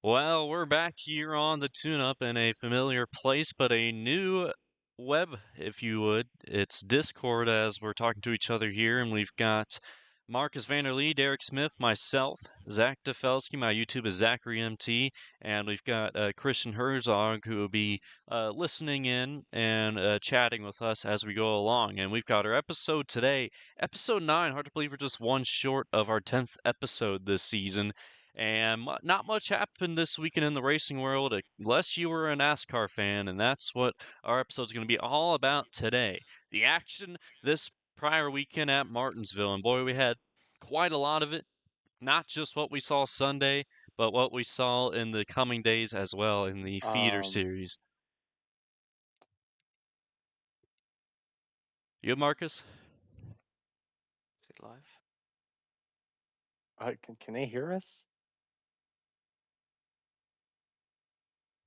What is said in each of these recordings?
Well, we're back here on the tune-up in a familiar place, but a new web, if you would. It's Discord as we're talking to each other here, and we've got Marcus Vanderlee, Derek Smith, myself, Zach Defelsky. My YouTube is Zachary MT, and we've got Christian Herzog who will be listening in and chatting with us as we go along. And we've got our episode today, episode 9. Hard to believe we're just one short of our 10th episode this season. And not much happened this weekend in the racing world, unless you were a NASCAR fan, and that's what our episode's going to be all about today. The action this prior weekend at Martinsville, and boy, we had quite a lot of it. Not just what we saw Sunday, but what we saw in the coming days as well in the feeder Um, series. You, Marcus? Is it live? can they hear us?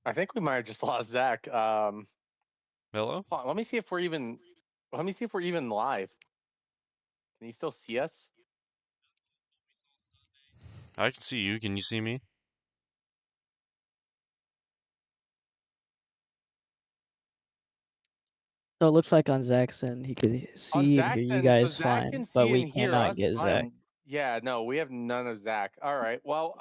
I think we might have just lost Zach. Hello? Hold on, let me see if we're even. Let me see if we're even live. Can you still see us? I can see you. Can you see me? So it looks like on Zach's end, he could On see and hear Zach's you end, so guys Zach fine, can but see we and hear cannot us. get Zach. Yeah, no, we have none of Zach. All right. Well,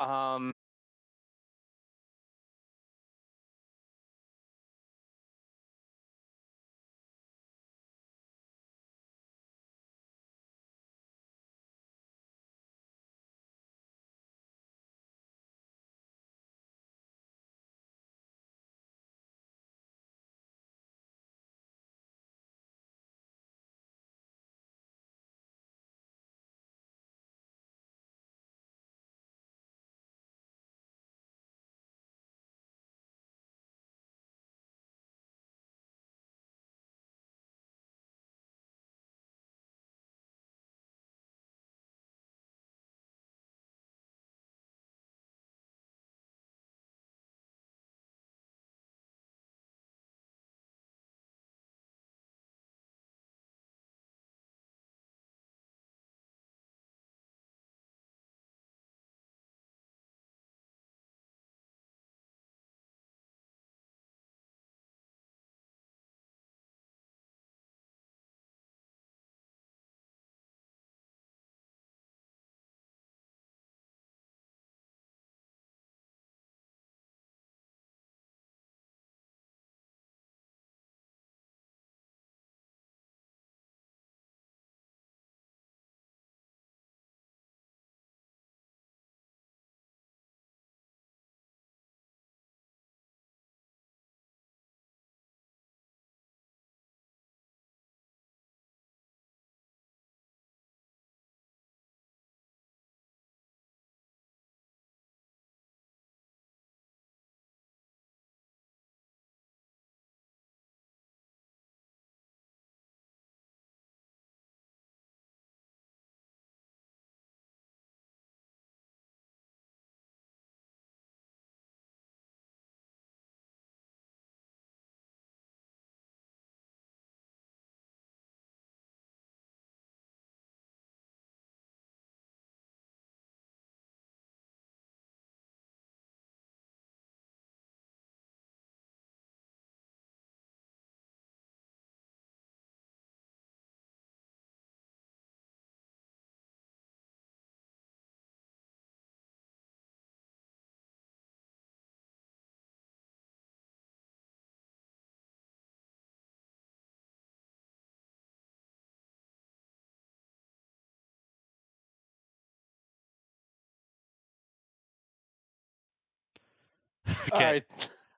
all Okay. right.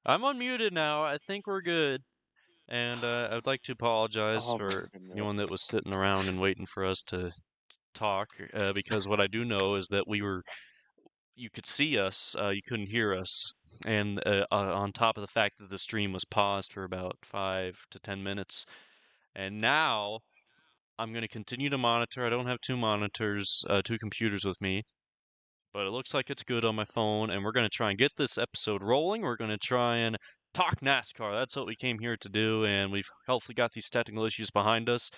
I'm unmuted now. I think we're good. And I would like to apologize Oh my for anyone that goodness. was sitting around and waiting for us to talk, because what I do know is that you could see us, you couldn't hear us. And on top of the fact that the stream was paused for about 5 to 10 minutes. And now I'm going to continue to monitor. I don't have two monitors, two computers with me, but it looks like it's good on my phone. And we're going to try and get this episode rolling. We're going to try and talk NASCAR. That's what we came here to do. And we've hopefully got these technical issues behind us.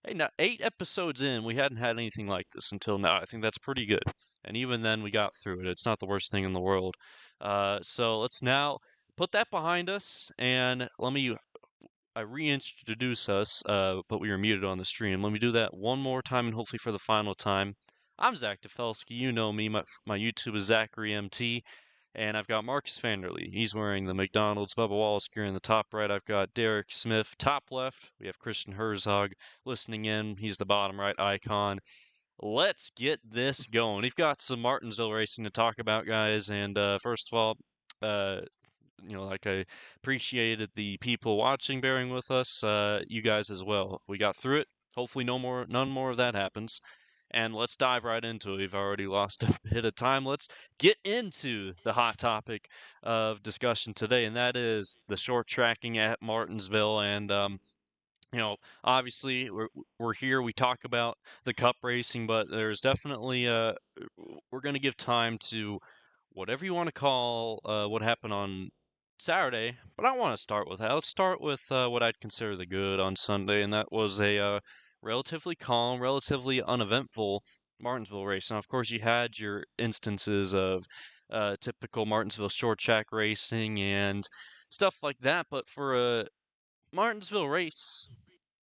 Hey, now 8 episodes in, we hadn't had anything like this until now. I think that's pretty good. And even then, we got through it. It's not the worst thing in the world. So let's now put that behind us, and let me I reintroduce us, but we were muted on the stream. Let me do that one more time, and hopefully for the final time. I'm Zach Defelsky. You know me. My YouTube is Zachary MT, and I've got Marcus Vanderlee. He's wearing the McDonald's Bubba Wallace gear in the top right. I've got Derek Smith, top left. We have Christian Herzog listening in. He's the bottom right icon. Let's get this going. We've got some Martinsville racing to talk about, guys. And first of all, uh, like I appreciated the people watching, bearing with us, you guys as well. We got through it. Hopefully, none more of that happens. And let's dive right into it. We've already lost a bit of time. Let's get into the hot topic of discussion today, and that is the short tracking at Martinsville. And obviously we're here. We talk about the Cup racing, but there's definitely we're going to give time to whatever you want to call what happened on Saturday. But I want to start with that. Let's start with what I'd consider the good on Sunday, and that was a relatively calm, relatively uneventful Martinsville race. Now, of course, you had your instances of typical Martinsville short track racing and stuff like that, but for a Martinsville race,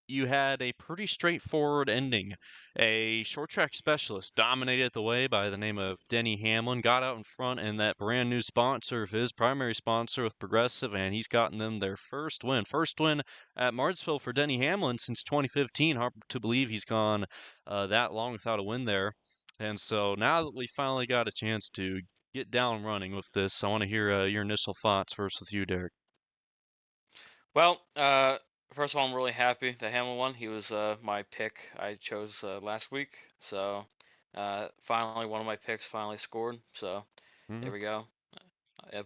you had a pretty straightforward ending. A short track specialist dominated the way by the name of Denny Hamlin, got out in front, and that brand new sponsor of his, primary sponsor with Progressive, and he's gotten them their first win. First win at Martinsville for Denny Hamlin since 2015. Hard to believe he's gone that long without a win there. And so now that we finally got a chance to get down running with this, I want to hear your initial thoughts first with you, Derek. Well, first of all, I'm really happy that Hamlin won. He was my pick I chose last week. So finally, one of my picks finally scored. So there we go.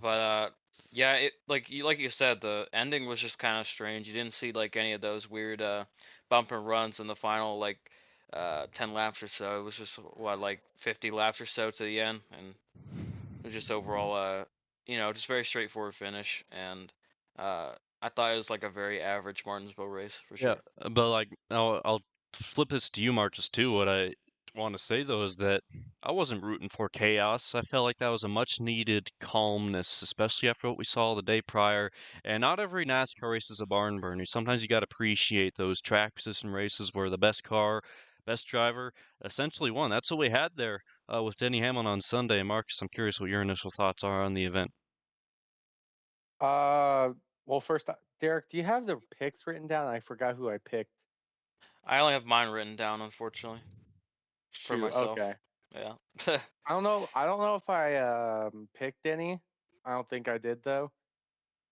But yeah, it like you said, the ending was just kind of strange. You didn't see like any of those weird bump and runs in the final 10 laps or so. It was just like 50 laps or so to the end, and it was just overall just very straightforward finish. And I thought it was like a very average Martinsville race for Yeah, sure. but like I'll flip this to you, Marcus, too. What I want to say though is that I wasn't rooting for chaos. I felt like that was a much needed calmness, especially after what we saw the day prior. And not every NASCAR race is a barn burner. Sometimes you got to appreciate those track position races where the best car, best driver, essentially won. That's what we had there with Denny Hamlin on Sunday. Marcus, I'm curious what your initial thoughts are on the event. Well, first, Derek, do you have the picks written down? I forgot who I picked. I only have mine written down, unfortunately, for Shoot, myself. okay. Yeah. I don't know. I don't know if I picked any. I don't think I did though.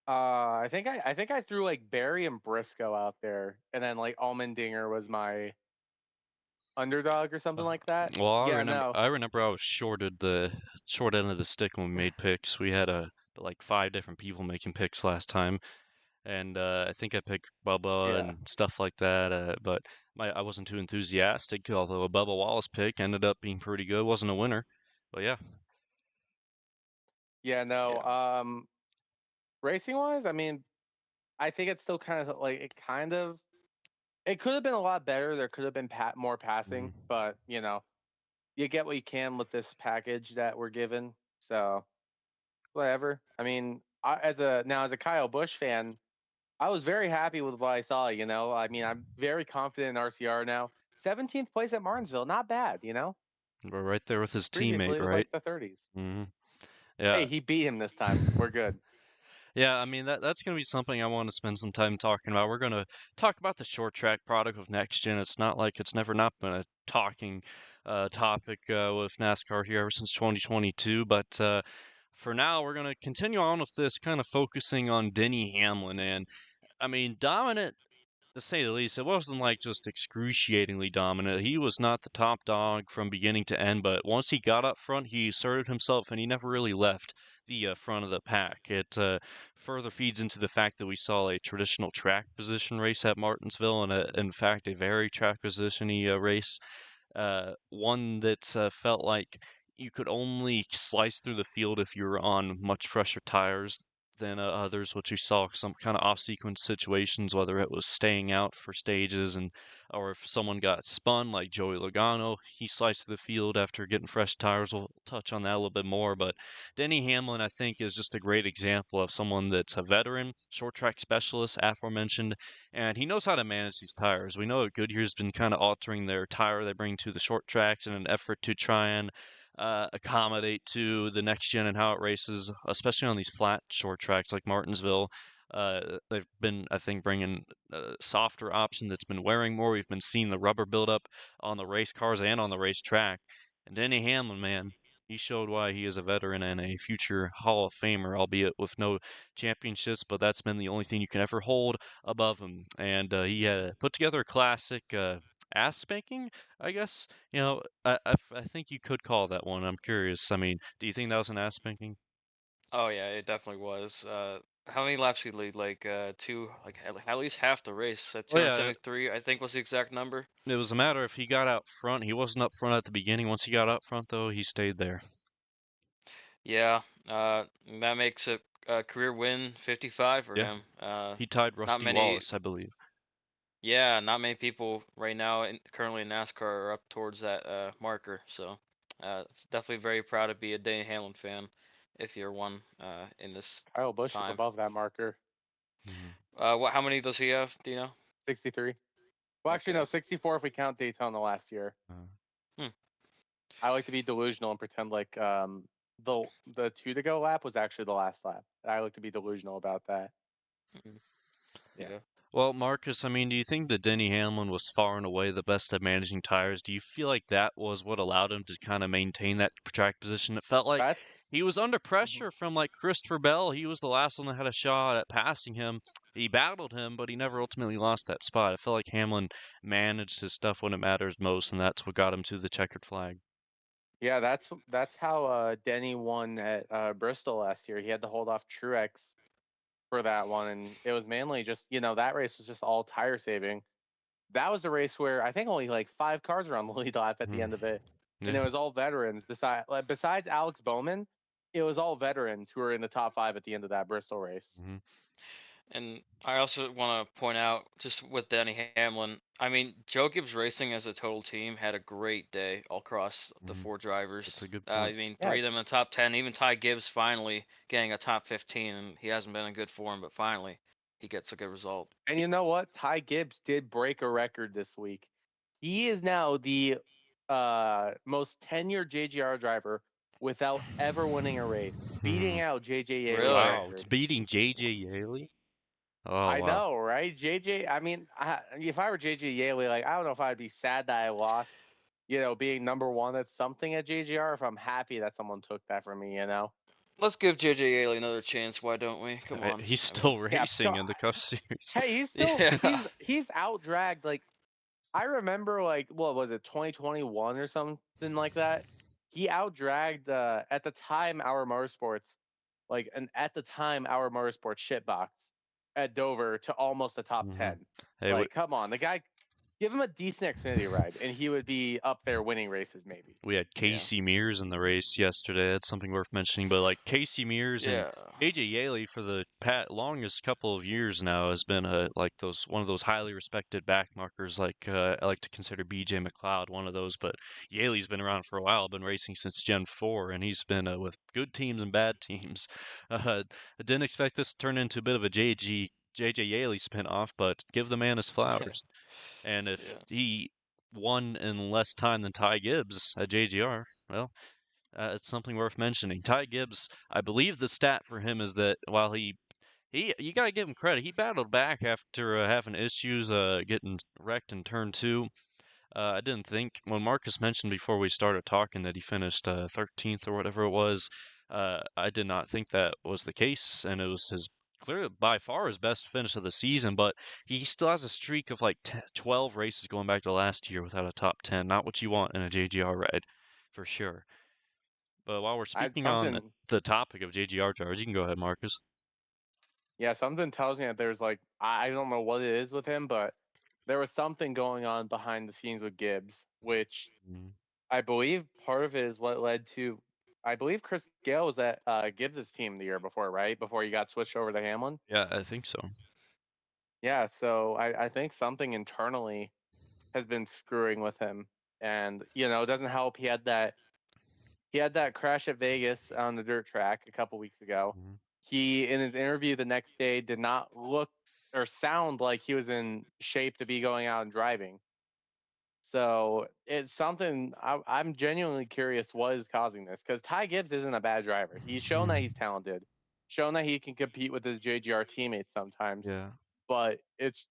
I think I threw like Barry and Briscoe out there, and then like Allmendinger was my underdog or something like that. Well, Yeah, no. I remember I was shorted the short end of the stick when we made picks. We had like 5 different people making picks last time, and I think I picked Bubba Yeah. and stuff like that. But I wasn't too enthusiastic, although a Bubba Wallace pick ended up being pretty good. Wasn't a winner, but yeah. Yeah, no. Yeah. Racing wise, I mean, I think it's still it could have been a lot better. There could have been more passing, Mhm. but you get what you can with this package that we're given. So whatever. I mean, as a Kyle Busch fan, I was very happy with what I saw. I mean, I'm very confident in RCR now. 17th place at Martinsville, not bad. We're right there with his Previously teammate, it was right? like the 30s. hmm Hey, Yeah. he beat him this time. We're good. Yeah, I mean that's going to be something I want to spend some time talking about. We're going to talk about the short track product of next gen. It's not like it's never not been a talking topic with NASCAR here ever since 2022, but for now we're going to continue on with this, kind of focusing on Denny Hamlin. And I mean, dominant to say the least. It wasn't like just excruciatingly dominant. He was not the top dog from beginning to end, but once he got up front, he asserted himself and he never really left the front of the pack. It further feeds into the fact that we saw a traditional track position race at Martinsville, and in fact, a very track position-y race. One that felt like you could only slice through the field if you were on much fresher tires than others, which we saw some kind of off-sequence situations, whether it was staying out for stages and or if someone got spun like Joey Logano, he sliced through the field after getting fresh tires. We'll touch on that a little bit more, but Denny Hamlin, I think, is just a great example of someone that's a veteran, short track specialist, aforementioned, and he knows how to manage these tires. We know that Goodyear's been kind of altering their tire they bring to the short tracks in an effort to try and accommodate to the next gen and how it races, especially on these flat short tracks like Martinsville. They've been, I think, bringing a softer option that's been wearing more. We've been seeing the rubber buildup on the race cars and on the racetrack. And Denny Hamlin, man, he showed why he is a veteran and a future Hall of Famer, albeit with no championships, but that's been the only thing you can ever hold above him. And he put together a classic ass spanking, I guess. I think you could call that one. I'm curious. I mean, do you think that was an ass spanking? Oh yeah, it definitely was. How many laps did he lead? Like two, like at least half the race. Oh yeah, 273, I think was the exact number. it was a matter if he got out front. He wasn't up front at the beginning. Once he got up front, though, he stayed there. Yeah, that makes it a career win 55 for Yeah, him. he tied Not Rusty many, Wallace, I believe. yeah, not many people right now currently in NASCAR are up towards that marker. So, definitely very proud to be a Dane Hamlin fan, if you're one in this Kyle Busch is time. above that marker, Mhm. What? How many does he have? Do you know? 63. Well, actually, Okay. no, 64 if we count Daytona last year. Hmm. I like to be delusional and pretend like the 2 to go lap was actually the last lap. I like to be delusional about that. Mhm. Yeah. Yeah. Well, Marcus, I mean, do you think that Denny Hamlin was far and away the best at managing tires? Do you feel like that was what allowed him to kind of maintain that track position? It felt like That's he was under Mhm. pressure from like Christopher Bell. He was the last one that had a shot at passing him. He battled him, but he never ultimately lost that spot. I felt like Hamlin managed his stuff when it matters most, and that's what got him to the checkered flag. Yeah, that's how Denny won at Bristol last year. He had to hold off Truex for that one, and it was mainly just that race was just all tire saving. That was a race where I think only like 5 cars were on the lead lap at the Hmm. end of it, and it Yeah. was all veterans. Besides Alex Bowman, it was all veterans who were in the top 5 at the end of that Bristol race. Hmm. And I also want to point out, just with Denny Hamlin, I mean, Joe Gibbs Racing as a total team had a great day all across the Hmm. four That's drivers. a good I point. mean, Yeah, three of them in the top 10. Even Ty Gibbs finally getting a top 15, and he hasn't been in good form, but finally he gets a good result. and you know what? Ty Gibbs did break a record this week. He is now the most tenured JGR driver without ever winning a race, beating Hmm. out JJ Yeley's Really? Wow, it's record. beating JJ Yeley. Oh I wow. know, right? JJ, I mean, if I were JJ Yeley, like, I don't know if I'd be sad that I lost, being number one at something at JGR, if I'm happy that someone took that from me. Let's give JJ Yeley another chance. Why don't we? Come on. He's I mean, still Yeah, racing in the Cup Series. hey, he's still, yeah. he's out dragged. Like, I remember, like, what was it, 2021 or something like that? He out dragged, at the time, our motorsports, like, and at the time, our motorsports shitbox at Dover to almost a top Hmm. 10. Hey, Like, come on, the guy, give him a decent Xfinity ride, and he would be up there winning races, maybe. we had Yeah. Casey Mears in the race yesterday. That's something worth mentioning. But like Casey Mears and Yeah. AJ Yaley for the longest couple of years now has been like those one of those highly respected back markers. Like I like to consider BJ McLeod one of those. But Yaley's been around for a while, been racing since Gen 4, and he's been with good teams and bad teams. I didn't expect this to turn into a bit of a JJ Yaley spinoff, but give the man his flowers. And if Yeah. he won in less time than Ty Gibbs at JGR, well, it's something worth mentioning. Ty Gibbs, I believe the stat for him is that while he you gotta give him credit. He battled back after having issues getting wrecked in turn two. I didn't think when Marcus mentioned before we started talking that he finished 13th or whatever it was. I did not think that was the case, and it was his clearly by far his best finish of the season. But he still has a streak of like 12 races going back to last year without a top 10. Not what you want in a JGR ride, for sure. But while we're I speaking on something, the topic of JGR drivers, you can go ahead, Marcus. yeah, something tells me that there's like, I don't know what it is with him, but there was something going on behind the scenes with Gibbs, which Mhm. I believe part of it is what led to I believe Chris Gale was at Gibbs' team the year before, right? Before he got switched over to Hamlin. Yeah, I think so. Yeah, so I think something internally has been screwing with him, and it doesn't help. He had that crash at Vegas on the dirt track a couple weeks ago. Mhm. He, in his interview the next day, did not look or sound like he was in shape to be going out and driving. So it's something I'm genuinely curious what is causing this, because Ty Gibbs isn't a bad driver. He's shown that he's talented, shown that he can compete with his JGR teammates sometimes, Yeah. but it's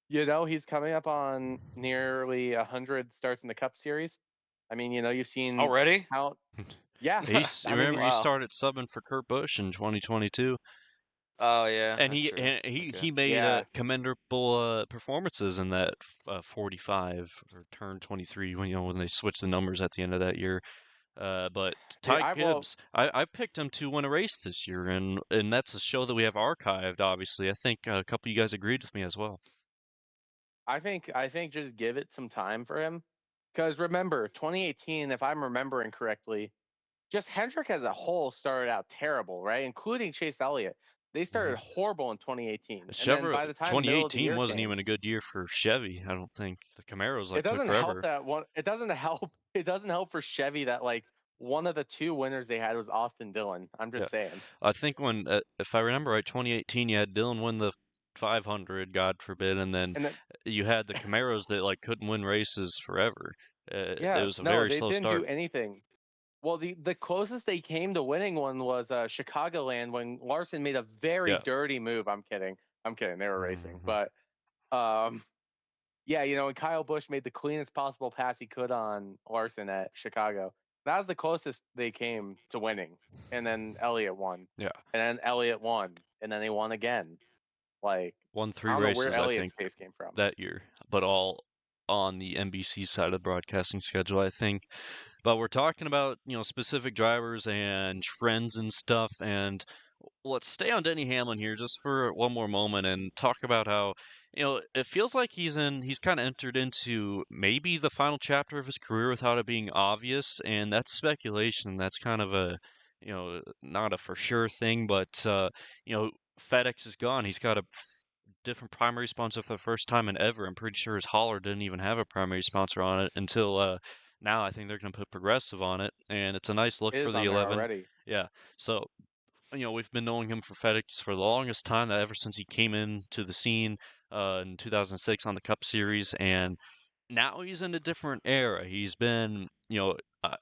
he's coming up on nearly 100 starts in the Cup Series. I mean, you've seen Already? how. Yeah, He's I mean, remember he Wow. started subbing for Kurt Busch in 2022, Oh yeah, and that's he true. and he Okay. he made yeah. commendable performances in that 45 or turn 23 when they switched the numbers at the end of that year. But Yeah, Ty well, Gibbs, I picked him to win a race this year, and that's a show that we have archived. Obviously, I think a couple of you guys agreed with me as well. I think just give it some time for him, because remember 2018, if I'm remembering correctly, just Hendrick as a whole started out terrible, right? Including Chase Elliott. They started horrible in 2018, and then by Chevrolet the time middle of the 2018 year wasn't came, even a good year for Chevy. I don't think the Camaros it took doesn't help forever. that one. It doesn't help. It doesn't help for Chevy that one of the two winners they had was Austin Dillon. I'm Yeah, just saying. I think when if I remember right, 2018 you had Dillon win the 500, God forbid, and then And then you had the Camaros that couldn't win races forever. It yeah, was a no, very they slow didn't do start. anything. Well, the closest they came to winning one was Chicagoland, when Larson made a very Yeah. dirty move. I'm kidding. They were racing, Mhm. but um, yeah, and Kyle Busch made the cleanest possible pass he could on Larson at Chicago. That was the closest they came to winning, and then Elliott won, Yeah. and then Elliott won, and then they won again. Like, Won I 3 don't know where races, I Elliott's think, pace came from. that year, but all on the NBC side of the broadcasting schedule, I think. But we're talking about, specific drivers and trends and stuff, and let's stay on Denny Hamlin here just for one more moment and talk about how, it feels like he's kind of entered into maybe the final chapter of his career without it being obvious, and that's speculation. That's kind of a, not a for sure thing, but FedEx is gone. He's got a different primary sponsor for the first time in ever. I'm pretty sure his hauler didn't even have a primary sponsor on it until now. I think they're going to put Progressive on it, and it's a nice look It for is the on there 11. already. Yeah. So we've been knowing him for FedEx for the longest time, that ever since he came into the scene in 2006 on the Cup Series, and now he's in a different era. He's been,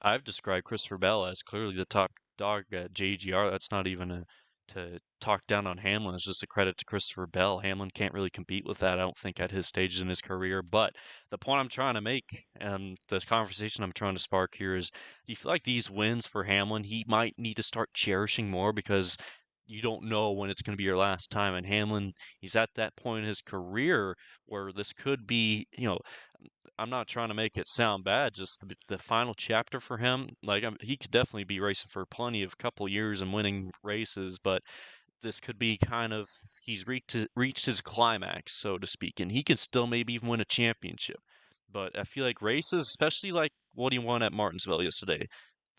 I've described Christopher Bell as clearly the top dog at JGR. That's not even to talk down on Hamlin. It's just a credit to Christopher Bell. Hamlin can't really compete with that, I don't think, at his stages in his career. But the point I'm trying to make, and the conversation I'm trying to spark here is, do you feel like these wins for Hamlin, he might need to start cherishing more, because you don't know when it's going to be your last time? And Hamlin, he's at that point in his career where this could be, I'm not trying to make it sound bad, just the final chapter for him. Like, he could definitely be racing for plenty of couple years and winning races, but this could be kind of, he's reached his climax, so to speak, and he can still maybe even win a championship. But I feel like races, especially like what he won at Martinsville yesterday,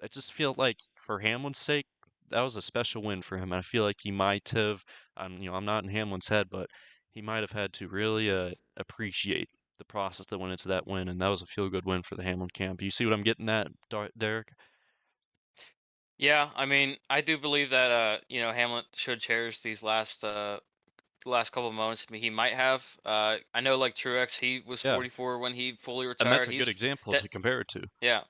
I just feel like for Hamlin's sake, that was a special win for him. I feel like he might have, I'm not in Hamlin's head, but he might have had to really appreciate the process that went into that win, and that was a feel-good win for the Hamlin camp. You see what I'm getting at, Derek? Yeah, I mean, I do believe that Hamlin should cherish these last couple of moments. I mean, he might have. I know, like Truex, he was Yeah, 44 when he fully and that's retired. a good He's example that. to compare it to. Yeah,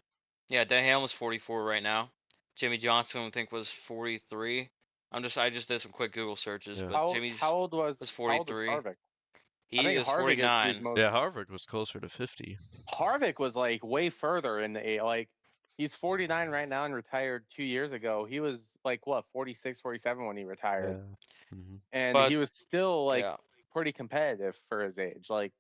yeah. Dan Hamlin's 44 right now. Jimmy Johnson, I think, was 43. I just did some quick Google searches, Yeah. but How old was was Harvick? 43. I He think is Harvick is who's 49. most. Yeah, Harvick was closer to 50. Harvick was like way further in the he's 49 right now and retired 2 years ago. He was like what, 46, 47 when he retired, Yeah. Hmm. and But he was still like yeah, pretty competitive for his age. Like,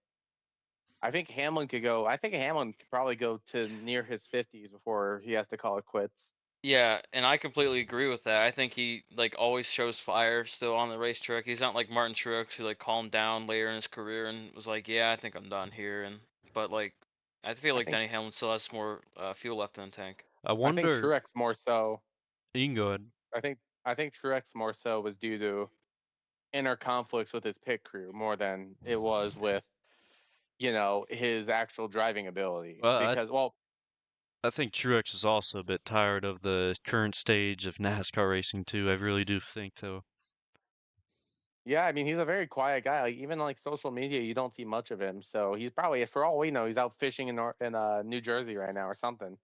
I think Hamlin could go. I think Hamlin could probably go to near his 50s before he has to call it quits. yeah, and I completely agree with that. I think he like always shows fire still on the racetrack. He's not like Martin Truex, who like calmed down later in his career and was like, "Yeah, I think I'm done here." But like, I feel I like think Denny Hamlin still has more fuel left in the tank. I I think wonder. Truex more so. You can go ahead. I think Truex more so was due to inner conflicts with his pit crew more than it was with his actual driving ability. Well, Because I think Truex is also a bit tired of the current stage of NASCAR racing too. I really do think though. yeah, I mean he's a very quiet guy. Like even like social media, you don't see much of him. So he's probably, for all we know, he's out fishing in New Jersey right now or something.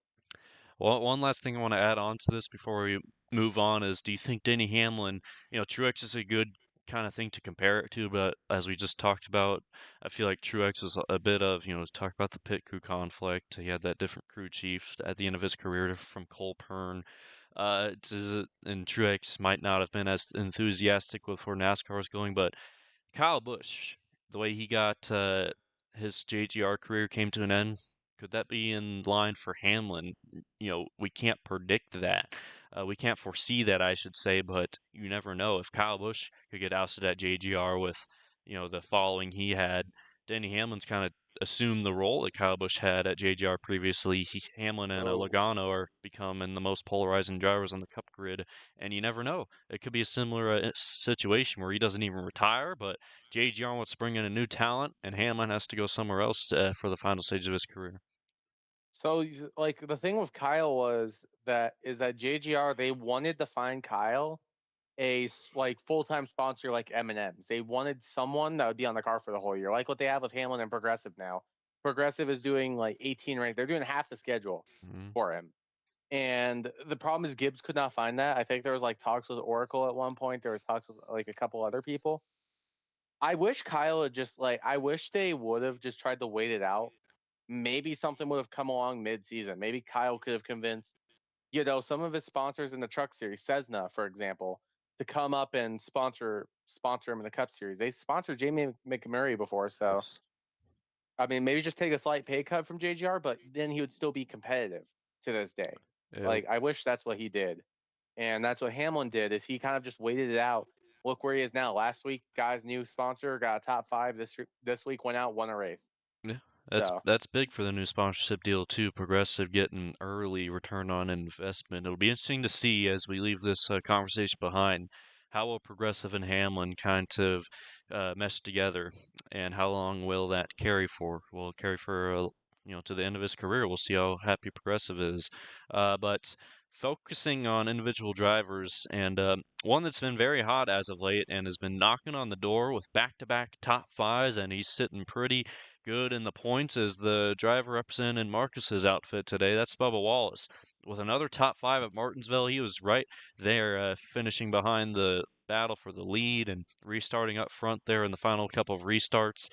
Well, one last thing I want to add on to this before we move on is, do you think Denny Hamlin, Truex is a good kind of thing to compare it to, but as we just talked about, I feel like Truex is a bit of, talk about the pit crew conflict. He had that different crew chief at the end of his career from Cole Pern. And Truex might not have been as enthusiastic with where NASCAR was going, but Kyle Busch, the way he got his JGR career came to an end, could that be in line for Hamlin? We can't predict that. We can't foresee that, I should say, but you never know. If Kyle Busch could get ousted at JGR with, the following he had, Denny Hamlin's kind of assumed the role that Kyle Busch had at JGR previously. Hamlin and So Logano are becoming the most polarizing drivers on the Cup grid, and you never know. It could be a similar situation where he doesn't even retire, but JGR wants to bring in a new talent, and Hamlin has to go somewhere else for the final stage of his career. like the thing with Kyle was that JGR, they wanted to find Kyle like full-time sponsor like M&M's. They wanted someone that would be on the car for the whole year, like what they have with Hamlin and Progressive now. Progressive is doing like 18 rank. They're doing half the schedule Mm-hmm. for him. And the problem is Gibbs could not find that. I think there was like talks with Oracle at one point. There was talks with like a couple other people. I wish Kyle had I wish they would have just tried to wait it out. Maybe something would have come along mid-season. Maybe Kyle could have convinced, some of his sponsors in the Truck Series, Cessna, for example, to come up and sponsor him in the Cup Series. They sponsored Jamie McMurray before, so Yes. I mean, maybe just take a slight pay cut from JGR, but then he would still be competitive to this day. Yeah. Like I wish that's what he did, and that's what Hamlin did. Is he kind of just waited it out? Look where he is now. Last week, guy's new sponsor got a top 5. This week went out, won a race. Yeah, that's So that's big for the new sponsorship deal too. Progressive getting early return on investment. It'll be interesting to see as we leave this conversation behind, how will Progressive and Hamlin kind of mesh together, and how long will that carry for? Will it carry for to the end of his career? We'll see how happy Progressive is. But focusing on individual drivers, and one that's been very hot as of late and has been knocking on the door with back-to-back top fives, and he's sitting pretty good in the points as the driver representing Marcus's outfit today. That's Bubba Wallace. With another top 5 at Martinsville, he was right there, finishing behind the battle for the lead and restarting up front there in the final couple of restarts.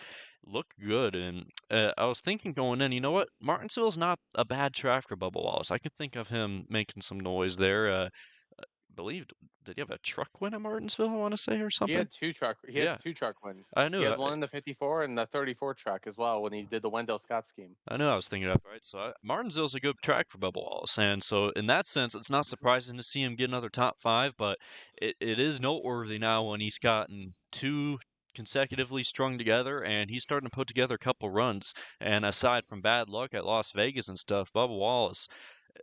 Looked good, and I was thinking going in, you know what? Martinsville's not a bad track for Bubba Wallace. I could think of him making some noise there. Believed, did he have a truck win at Martinsville, I want to say, or he something? had two truck. He had Yeah, two truck wins. I He knew. had one in the 54 and the 34 truck as well when he did the Wendell Scott scheme. I knew I was thinking of it, right? So Martinsville's a good track for Bubba Wallace, and so in that sense, it's not surprising to see him get another top 5, but it is noteworthy now when he's gotten 2 consecutively strung together, and he's starting to put together a couple runs. And aside from bad luck at Las Vegas and stuff, Bubba Wallace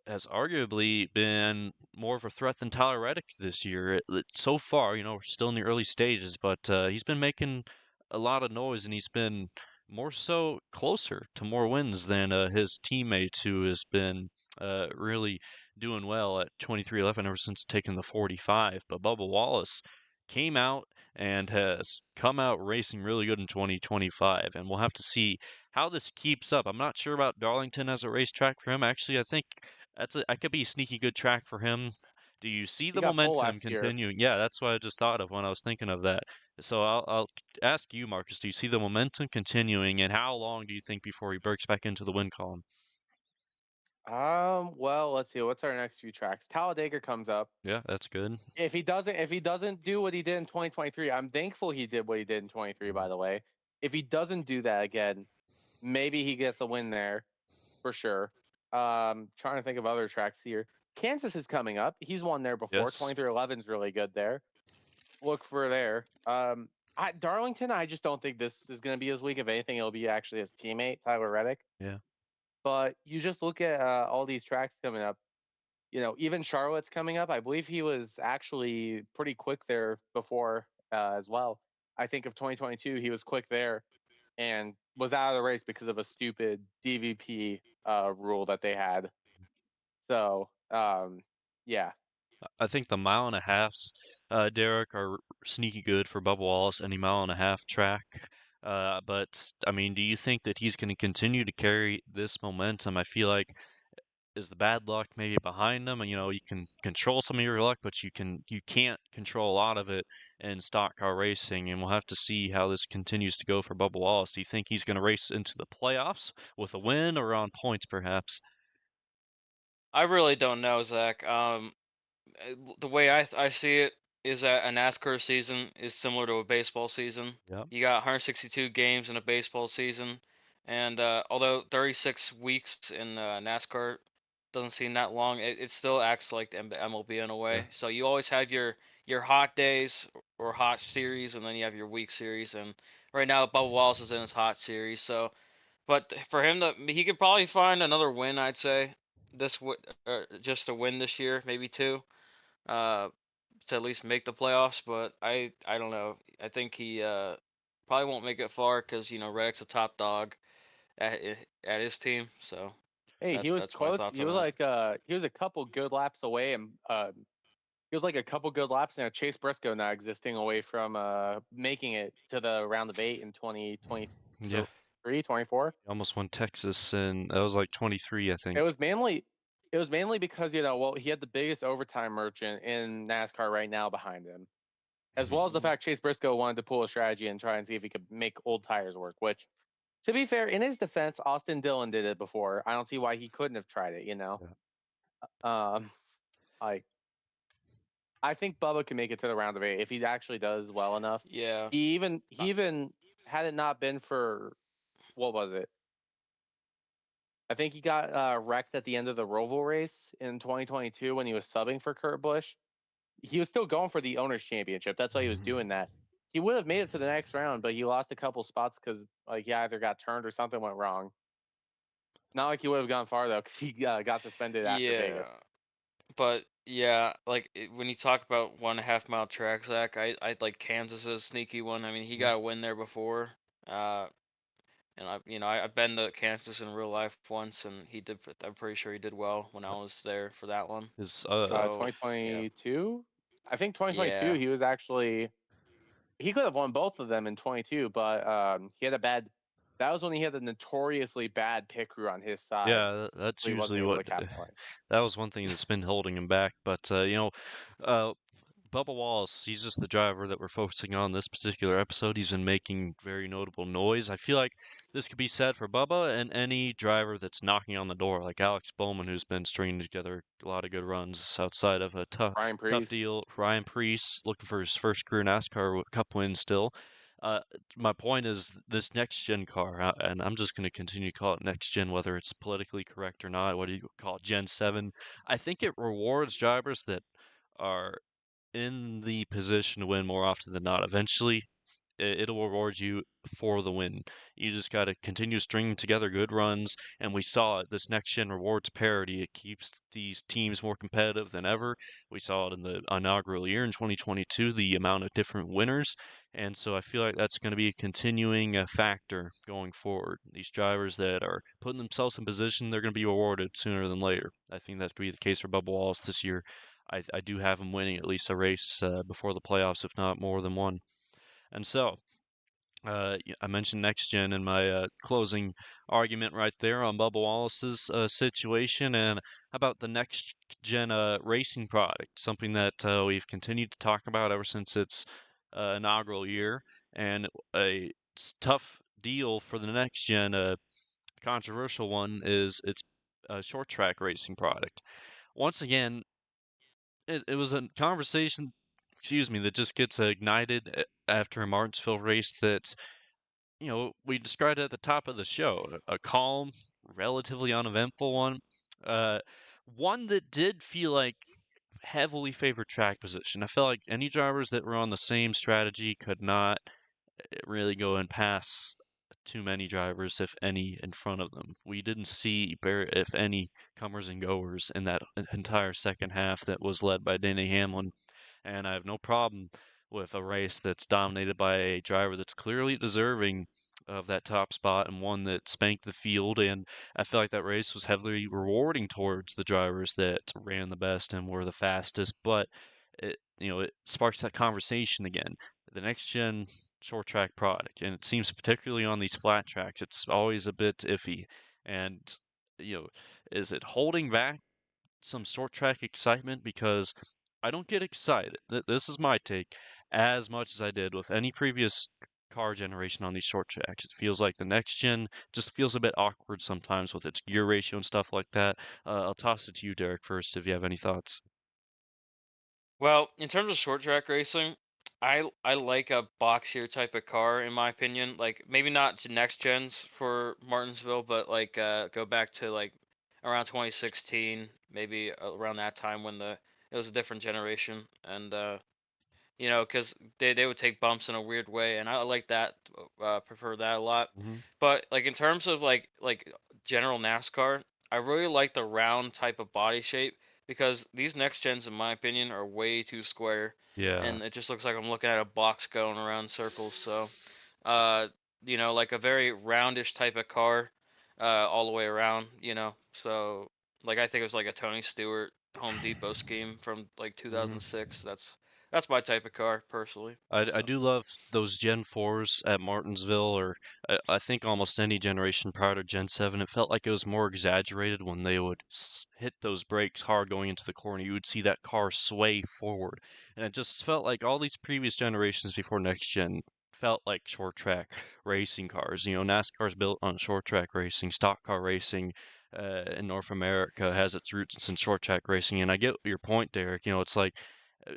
has arguably been more of a threat than Tyler Reddick this year. So far, we're still in the early stages, but he's been making a lot of noise, and he's been more so closer to more wins than his teammate, who has been really doing well at 23-11 ever since taking the 45. But Bubba Wallace came out and has come out racing really good in 2025, and we'll have to see how this keeps up. I'm not sure about Darlington as a racetrack for him. Actually, I think that could be a sneaky good track for him. Do you see He the got pole momentum last year. continuing? Yeah, that's what I just thought of when I was thinking of that. So I'll ask you, Marcus, do you see the momentum continuing, and how long do you think before he breaks back into the win column? Well, let's see. What's our next few tracks? Talladega comes up. Yeah, that's good. If he doesn't do what he did in 2023, I'm thankful he did what he did in 23, by the way. If he doesn't do that again, maybe he gets a win there for sure. Trying to think of other tracks here. Kansas is coming up. He's won there before. Yes. 2311 is really good there. Look for there. Darlington, I just don't think this is going to be his week. If anything, it'll be actually his teammate, Tyler Reddick. Yeah. But you just look at all these tracks coming up. even Charlotte's coming up. I believe he was actually pretty quick there before as well. I think of 2022, he was quick there and was out of the race because of a stupid DVP rule that they had. So, yeah. I think the mile and a halfs, Derek, are sneaky good for Bubba Wallace, any mile and a half track. But I mean, do you think that he's going to continue to carry this momentum? I feel like is the bad luck maybe behind him? And you can control some of your luck, but you can't control a lot of it in stock car racing. And we'll have to see how this continues to go for Bubba Wallace. Do you think he's going to race into the playoffs with a win or on points, perhaps? I really don't know, Zach. The way I see it is that a NASCAR season is similar to a baseball season. Yep. You got 162 games in a baseball season, and although 36 weeks in NASCAR doesn't seem that long, it still acts like the MLB in a way. Yeah. So you always have your hot days or hot series, and then you have your weak series. And right now, Bubba Wallace is in his hot series. So, but for him he could probably find another win. I'd say just a win this year, maybe two. Uh, to at least make the playoffs, but I don't know. I think he probably won't make it far because Reddick's a top dog at his team. So Hey, he was that's my close. thoughts He on was that. like he was a couple good laps away, and he was like a couple good laps and Chase Briscoe not existing away from making it to the round of 8 in 2023, Yeah. 24. He almost won Texas, and that was like 23, I It think. was mainly because well, he had the biggest overtime merchant in NASCAR right now behind him, as well as the Mhm. fact Chase Briscoe wanted to pull a strategy and try and see if he could make old tires work. Which, to be fair, in his defense, Austin Dillon did it before. I don't see why he couldn't have tried it. Yeah. Um, like I think Bubba can make it to the round of 8 if he actually does well enough. Yeah. He even had it not been for what was it? I think he got wrecked at the end of the Roval race in 2022 when he was subbing for Kurt Busch. He was still going for the owners championship. That's why he was doing that. He would have made it to the next round, but he lost a couple spots because he either got turned or something went wrong. Not like he would have gone far though, because he got suspended after Yeah. Vegas. But yeah, like when you talk about 1.5 mile track, Zach, I like Kansas is a sneaky one. I mean, he got a win there before. Uh, and I've been to Kansas in real life once, and he did. I'm pretty sure he did well when I was there for that one. His So yeah, 2022. I think 2022 yeah. he was actually he could have won both of them in 22, but he had a bad. That was when he had the notoriously bad pit crew on his side, Yeah, that's so he wasn't usually able what to capitalize. that was one thing that's been holding him back. But uh, Bubba Wallace, he's just the driver that we're focusing on this particular episode. He's been making very notable noise. I feel like this could be said for Bubba and any driver that's knocking on the door, like Alex Bowman, who's been stringing together a lot of good runs outside of a Ryan tough Priest. deal. Ryan Preece looking for his first career NASCAR Cup win still. Uh, my point is this next gen car, and I'm just going to continue to call it next gen, whether it's politically correct or not. What do you call it? Gen 7. I think it rewards drivers that are in the position to win more often than not. Eventually, it'll reward you for the win. You just got to continue stringing together good runs, and we saw it. This next gen rewards parity. It keeps these teams more competitive than ever. We saw it in the inaugural year in 2022, the amount of different winners, and so I feel like that's going to be a continuing factor going forward. These drivers that are putting themselves in position, they're going to be rewarded sooner than later. I think that could be the case for Bubba Wallace this year. I do have him winning at least a race before the playoffs, if not more than one. And so, I mentioned next gen in my closing argument right there on Bubba Wallace's situation, and how about the next gen racing product, something that we've continued to talk about ever since its inaugural year, and a tough deal for the next gen, controversial one, is its short track racing product. Once again, it was a conversation, excuse me, that just gets ignited after a Martinsville race that we described at the top of the show, a calm, relatively uneventful one. Uh, One that did feel like heavily favored track position. I felt like any drivers that were on the same strategy could not really go and pass too many drivers, if any, in front of them. We didn't see, if any, comers and goers in that entire second half that was led by Denny Hamlin. And I have no problem with a race that's dominated by a driver that's clearly deserving of that top spot and one that spanked the field. And I feel like that race was heavily rewarding towards the drivers that ran the best and were the fastest. But it sparks that conversation again. The next gen short track product, and it seems particularly on these flat tracks, it's always a bit iffy. And you know, is it holding back some short track excitement? Because I don't get excited. This is my take, as much as I did with any previous car generation on these short tracks. It feels like the next gen just feels a bit awkward sometimes with its gear ratio and stuff like that. I'll toss it to you, Derek, first, if you have any thoughts. Well, in terms of short track racing, I like a boxier type of car in my opinion. Like maybe not next gens for Martinsville, but like go back to like around 2016, maybe around that time when it was a different generation, and because they would take bumps in a weird way, and I like that, prefer that a lot. Mm-hmm. But like in terms of like general NASCAR, I really like the round type of body shape because these next gens, in my opinion, are way too square, Yeah. and it just looks like I'm looking at a box going around circles. So, uh, like a very roundish type of car, all the way around. So like I think it was like a Tony Stewart Home Depot scheme from like Mm-hmm. 2006. That's my type of car personally. I So do love those Gen 4s at Martinsville, or I think almost any generation prior to Gen 7. It felt like it was more exaggerated when they would hit those brakes hard going into the corner. You would see that car sway forward. And it just felt like all these previous generations before next gen felt like short track racing cars. NASCAR's built on short track racing, stock car racing. In North America has its roots in short track racing, and I get your point, Derek. It's like uh,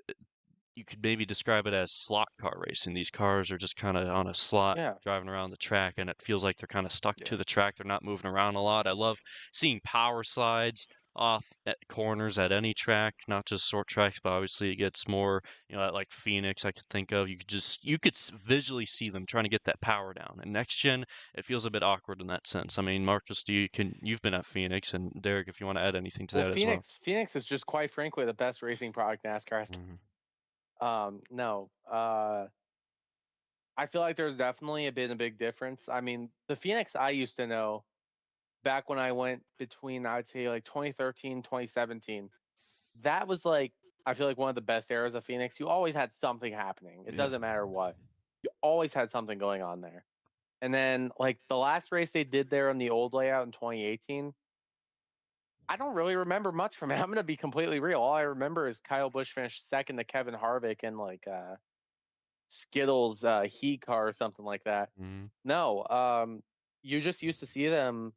you could maybe describe it as slot car racing. These cars are just kind of on a slot Yeah. driving around the track, and it feels like they're kind of stuck yeah, to the track. They're not moving around a lot. I love seeing power slides off at corners at any track, not just short tracks, but obviously it gets more, at like Phoenix, I could think of. You could visually see them trying to get that power down. And next gen, it feels a bit awkward in that sense. I mean, Marcus, you've been at Phoenix, and Derek, if you want to add anything to Well, that as well. Phoenix is just quite frankly the best racing product NASCAR has. Hmm. No. I feel like there's definitely a big difference. I mean, the Phoenix I used to know back when I went between, I would say, like 2013, 2017, that was like, I feel like one of the best eras of Phoenix. You always had something happening. It Yeah. doesn't matter what. You always had something going on there. And then, like, the last race they did there on the old layout in 2018, I don't really remember much from it. I'm going to be completely real. All I remember is Kyle Busch finished second to Kevin Harvick in, like, Skittles heat car or something like that. Hmm. No, you just used to see them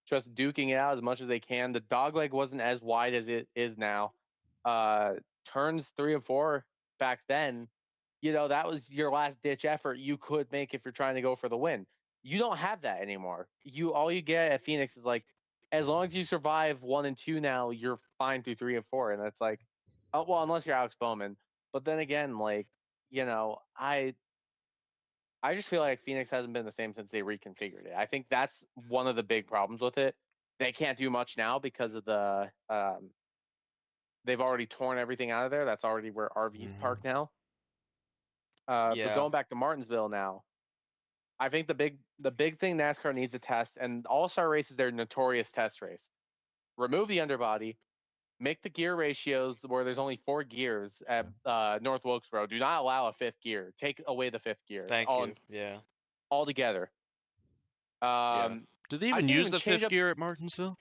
just duking it out as much as they can. The dogleg wasn't as wide as it is now. Turns 3 and 4 back then, that was your last ditch effort you could make if you're trying to go for the win. You don't have that anymore. All you get at Phoenix is like, as long as you survive 1 and 2 now, you're fine through 3 and 4, and that's like, oh well, unless you're Alex Bowman. But then again, like, I just feel like Phoenix hasn't been the same since they reconfigured it. I think that's one of the big problems with it. They can't do much now because of they've already torn everything out of there. That's already where RVs park Hmm. now. But yeah, going back to Martinsville now, I think the big thing NASCAR needs to test, and All-Star Race is their notorious test race. Remove the underbody, make the gear ratios where there's only 4 gears at North Wilkesboro. Do not allow a fifth gear. Take away the fifth gear thank you. Yeah, all together. yeah, Do they I even say use even the change fifth up. gear at Martinsville?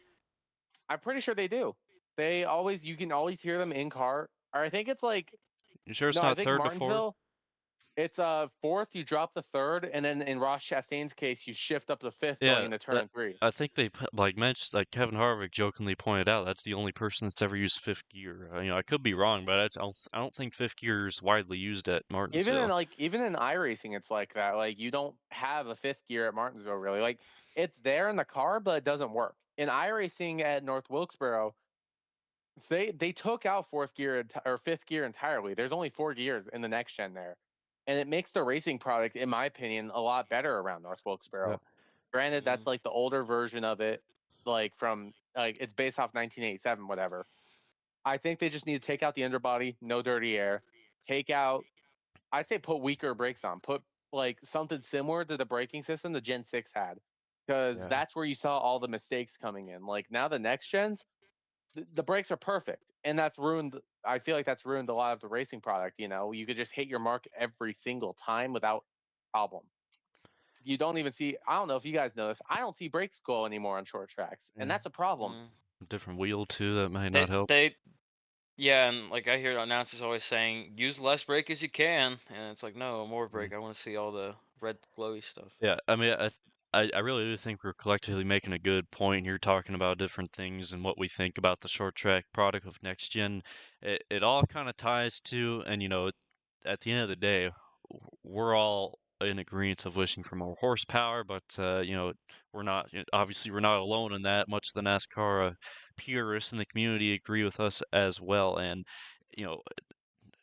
I'm pretty sure they do. You can always hear them in car. Or I think it's like, You sure it's no, I not think third to fourth? Martinsville, it's fourth, you drop the third, and then in Ross Chastain's case, you shift up the fifth going Yeah, into turn 3. I think they like mentioned, like Kevin Harvick jokingly pointed out, that's the only person that's ever used fifth gear. I could be wrong, but I don't think fifth gear is widely used at Martinsville. Even in iRacing, it's like that. Like, you don't have a fifth gear at Martinsville really. Like, it's there in the car, but it doesn't work. In iRacing at North Wilkesboro, they took out fourth gear or fifth gear entirely. There's only 4 gears in the next gen there. and it makes the racing product, in my opinion, a lot better around North Wilkesboro. Yeah. Granted, that's like the older version of it, like from like it's based off 1987, whatever. I think they just need to take out the underbody, no dirty air, take out. I'd say put weaker brakes on, put like something similar to the braking system the Gen 6 had, because Yeah. that's where you saw all the mistakes coming in. Like now the next gens, the brakes are perfect, and that's ruined. I feel like that's ruined a lot of the racing product. You know, you could just hit your mark every single time without problem. You don't even see. I don't know if you guys know this. I don't see brakes go anymore on short tracks, and Yeah. that's a problem. Different wheel too. That might They not help. they yeah, and like I hear announcers always saying, use less brake as you can, and it's like, no, more brake. I want to see all the red glowy stuff. Yeah, I mean, I really do think we're collectively making a good point here, talking about different things and what we think about the short track product of next gen. It all kind of ties to, and at the end of the day, we're all in agreement of wishing for more horsepower, but we're not obviously we're not alone in that. Much of the NASCAR purists in the community agree with us as well, and you know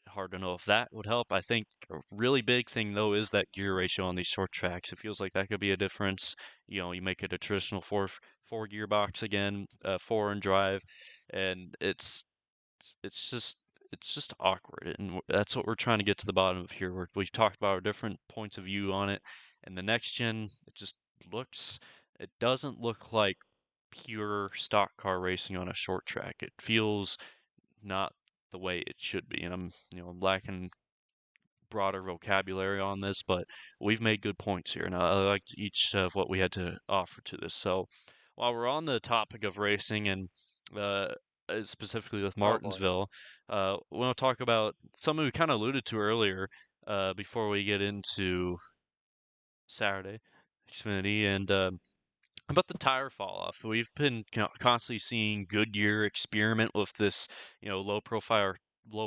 hard to know if that would help. I think a really big thing though is that gear ratio on these short tracks. It feels like that could be a difference. You make it a traditional four gearbox again, four and drive, and it's just it's just awkward, and that's what we're trying to get to the bottom of here. We've talked about our different points of view on it, and the next gen, it doesn't look like pure stock car racing on a short track. It feels not the way it should be. And I'm lacking broader vocabulary on this, but we've made good points here, and I liked each of what we had to offer to this. So while we're on the topic of racing and uh, specifically with Oh boy. Martinsville, we want to talk about something we kind of alluded to earlier before we get into Saturday, Xfinity, and about the tire fall off. We've been constantly seeing Goodyear experiment with this, low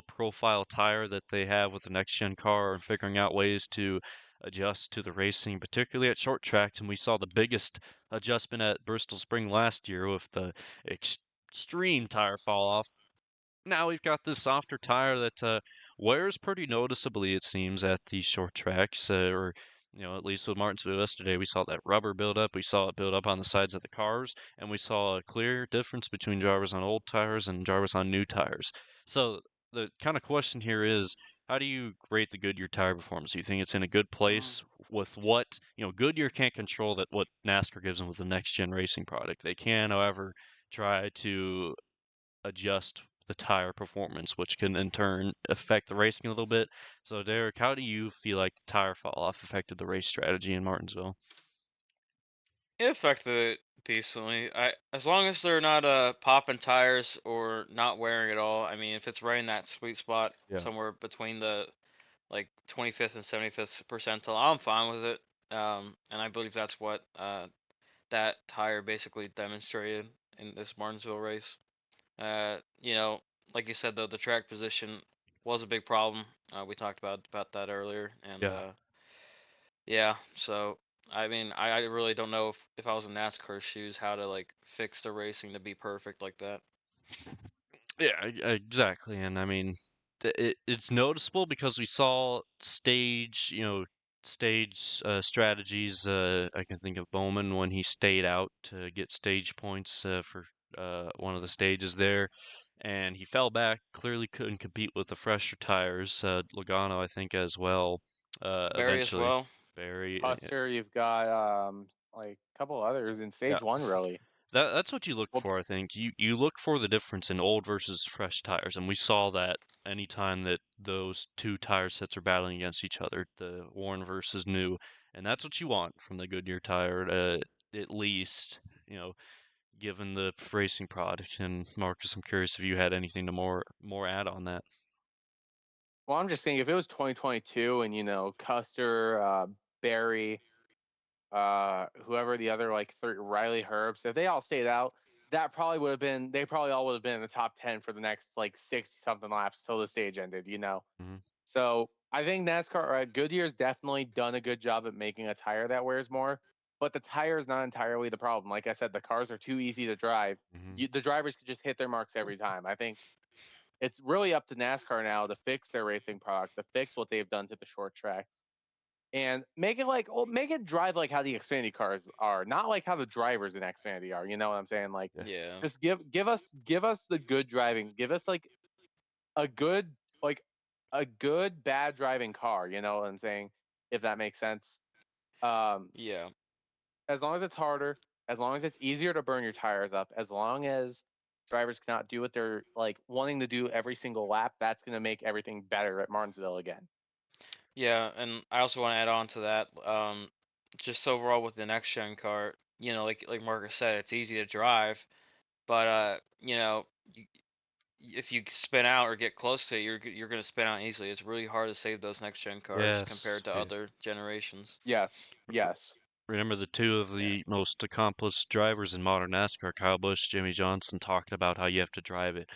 profile tire that they have with the next gen car and figuring out ways to adjust to the racing, particularly at short tracks. And we saw the biggest adjustment at Bristol Spring last year with the extreme tire fall off. Now we've got this softer tire that wears pretty noticeably, it seems, at these short tracks, or at least with Martinsville yesterday, we saw that rubber build up. We saw it build up on the sides of the cars, and we saw a clear difference between drivers on old tires and drivers on new tires. So the kind of question here is, how do you rate the Goodyear tire performance? Do you think it's in a good place with what, Goodyear can't control that what NASCAR gives them with the next gen racing product. They can, however, try to adjust the tire performance, which can in turn affect the racing a little bit. So, Derek, how do you feel like the tire fall off affected the race strategy in Martinsville? It affected it decently. As long as they're not popping tires or not wearing at all. I mean, if it's right in that sweet spot Yeah. somewhere between the like 25th and 75th percentile, I'm fine with it. And I believe that's what that tire basically demonstrated in this Martinsville race. You know, like you said though, the track position was a big problem. We talked about that earlier, and Yeah. yeah. So I mean, I really don't know if I was in NASCAR shoes how to like fix the racing to be perfect like that. Yeah, exactly. And I mean, it's noticeable because we saw stage strategies. I can think of Bowman when he stayed out to get stage points for one of the stages there, and he fell back. Clearly couldn't compete with the fresher tires. Logano, I think, as well. Barry as Eventually, well. Barry. Custer, you've got like a couple others in Yeah. stage one, really. That's what you look Well, for, I think. You look for the difference in old versus fresh tires, and we saw that anytime that those two tire sets are battling against each other, the worn versus new, and that's what you want from the Goodyear tire, at least, given the racing product. And Marcus, I'm curious if you had anything to more add on that. well, I'm just thinking if it was 2022 and Custer, Barry, whoever the other like three, Riley Herbst, if they all stayed out, that probably would have been. They probably all would have been in the top 10 for the next like 60 something laps till the stage ended. Hmm. So I think NASCAR, Goodyear's definitely done a good job at making a tire that wears more, but the tire is not entirely the problem. Like I said, the cars are too easy to drive. Hmm. The drivers could just hit their marks every time. I think it's really up to NASCAR now to fix their racing product, to fix what they've done to the short tracks, and make it drive like how the Xfinity cars are, not like how the drivers in Xfinity are. You know what I'm saying? Like, Yeah. just give us the good driving. Give us like a good bad driving car. You know what I'm saying? If that makes sense. Um, Yeah. as long as it's harder, as long as it's easier to burn your tires up, as long as drivers cannot do what they're like wanting to do every single lap, that's going to make everything better at Martinsville again. Yeah, and I also want to add on to that. Just overall with the next gen car, like Marcus said, it's easy to drive, but if you spin out or get close to it, you're gonna spin out easily. It's really hard to save those next gen cars Yes. compared to Yeah. other generations. Yes, yes. Remember the two of the most accomplished drivers in modern NASCAR, Kyle Busch, Jimmy Johnson, talked about how you have to drive it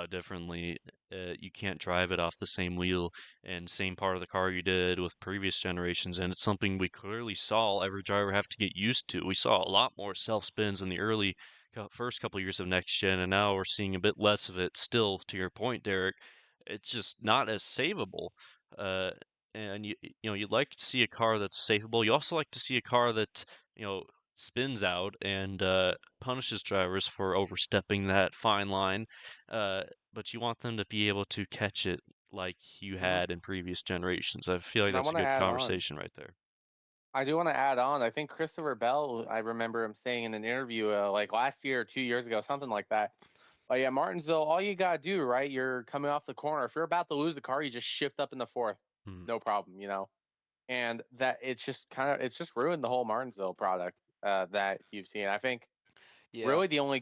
differently. You can't drive it off the same wheel and same part of the car you did with previous generations, and it's something we clearly saw every driver have to get used to. We saw a lot more self spins in the early first couple years of next gen, and now we're seeing a bit less of it. Still, to your point, Derek, it's just not as savable. Uh, and you'd like to see a car that's safable. You also like to see a car that spins out and punishes drivers for overstepping that fine line. Uh, but you want them to be able to catch it like you Hmm. had in previous generations. I feel like And I that's a want to good add on. conversation right there. I do want to add on. I think Christopher Bell, I remember him saying in an interview like last year or 2 years ago, something like that. Like at Martinsville, all you got to do, right? You're coming off the corner. If you're about to lose the car, you just shift up in the fourth. Hmm. No problem, And that it's just ruined the whole Martinsville product that you've seen. I think Yeah. really the only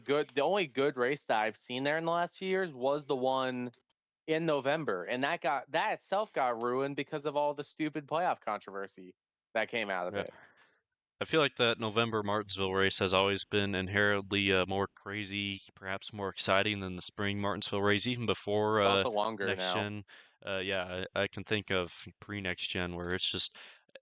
good race that I've seen there in the last few years was the one in November, and that itself got ruined because of all the stupid playoff controversy that came out of Yeah. it. I feel like that November Martinsville race has always been inherently more crazy, perhaps more exciting than the spring Martinsville race, even before It's also longer next now. gen. Yeah, I can think of pre-next gen where it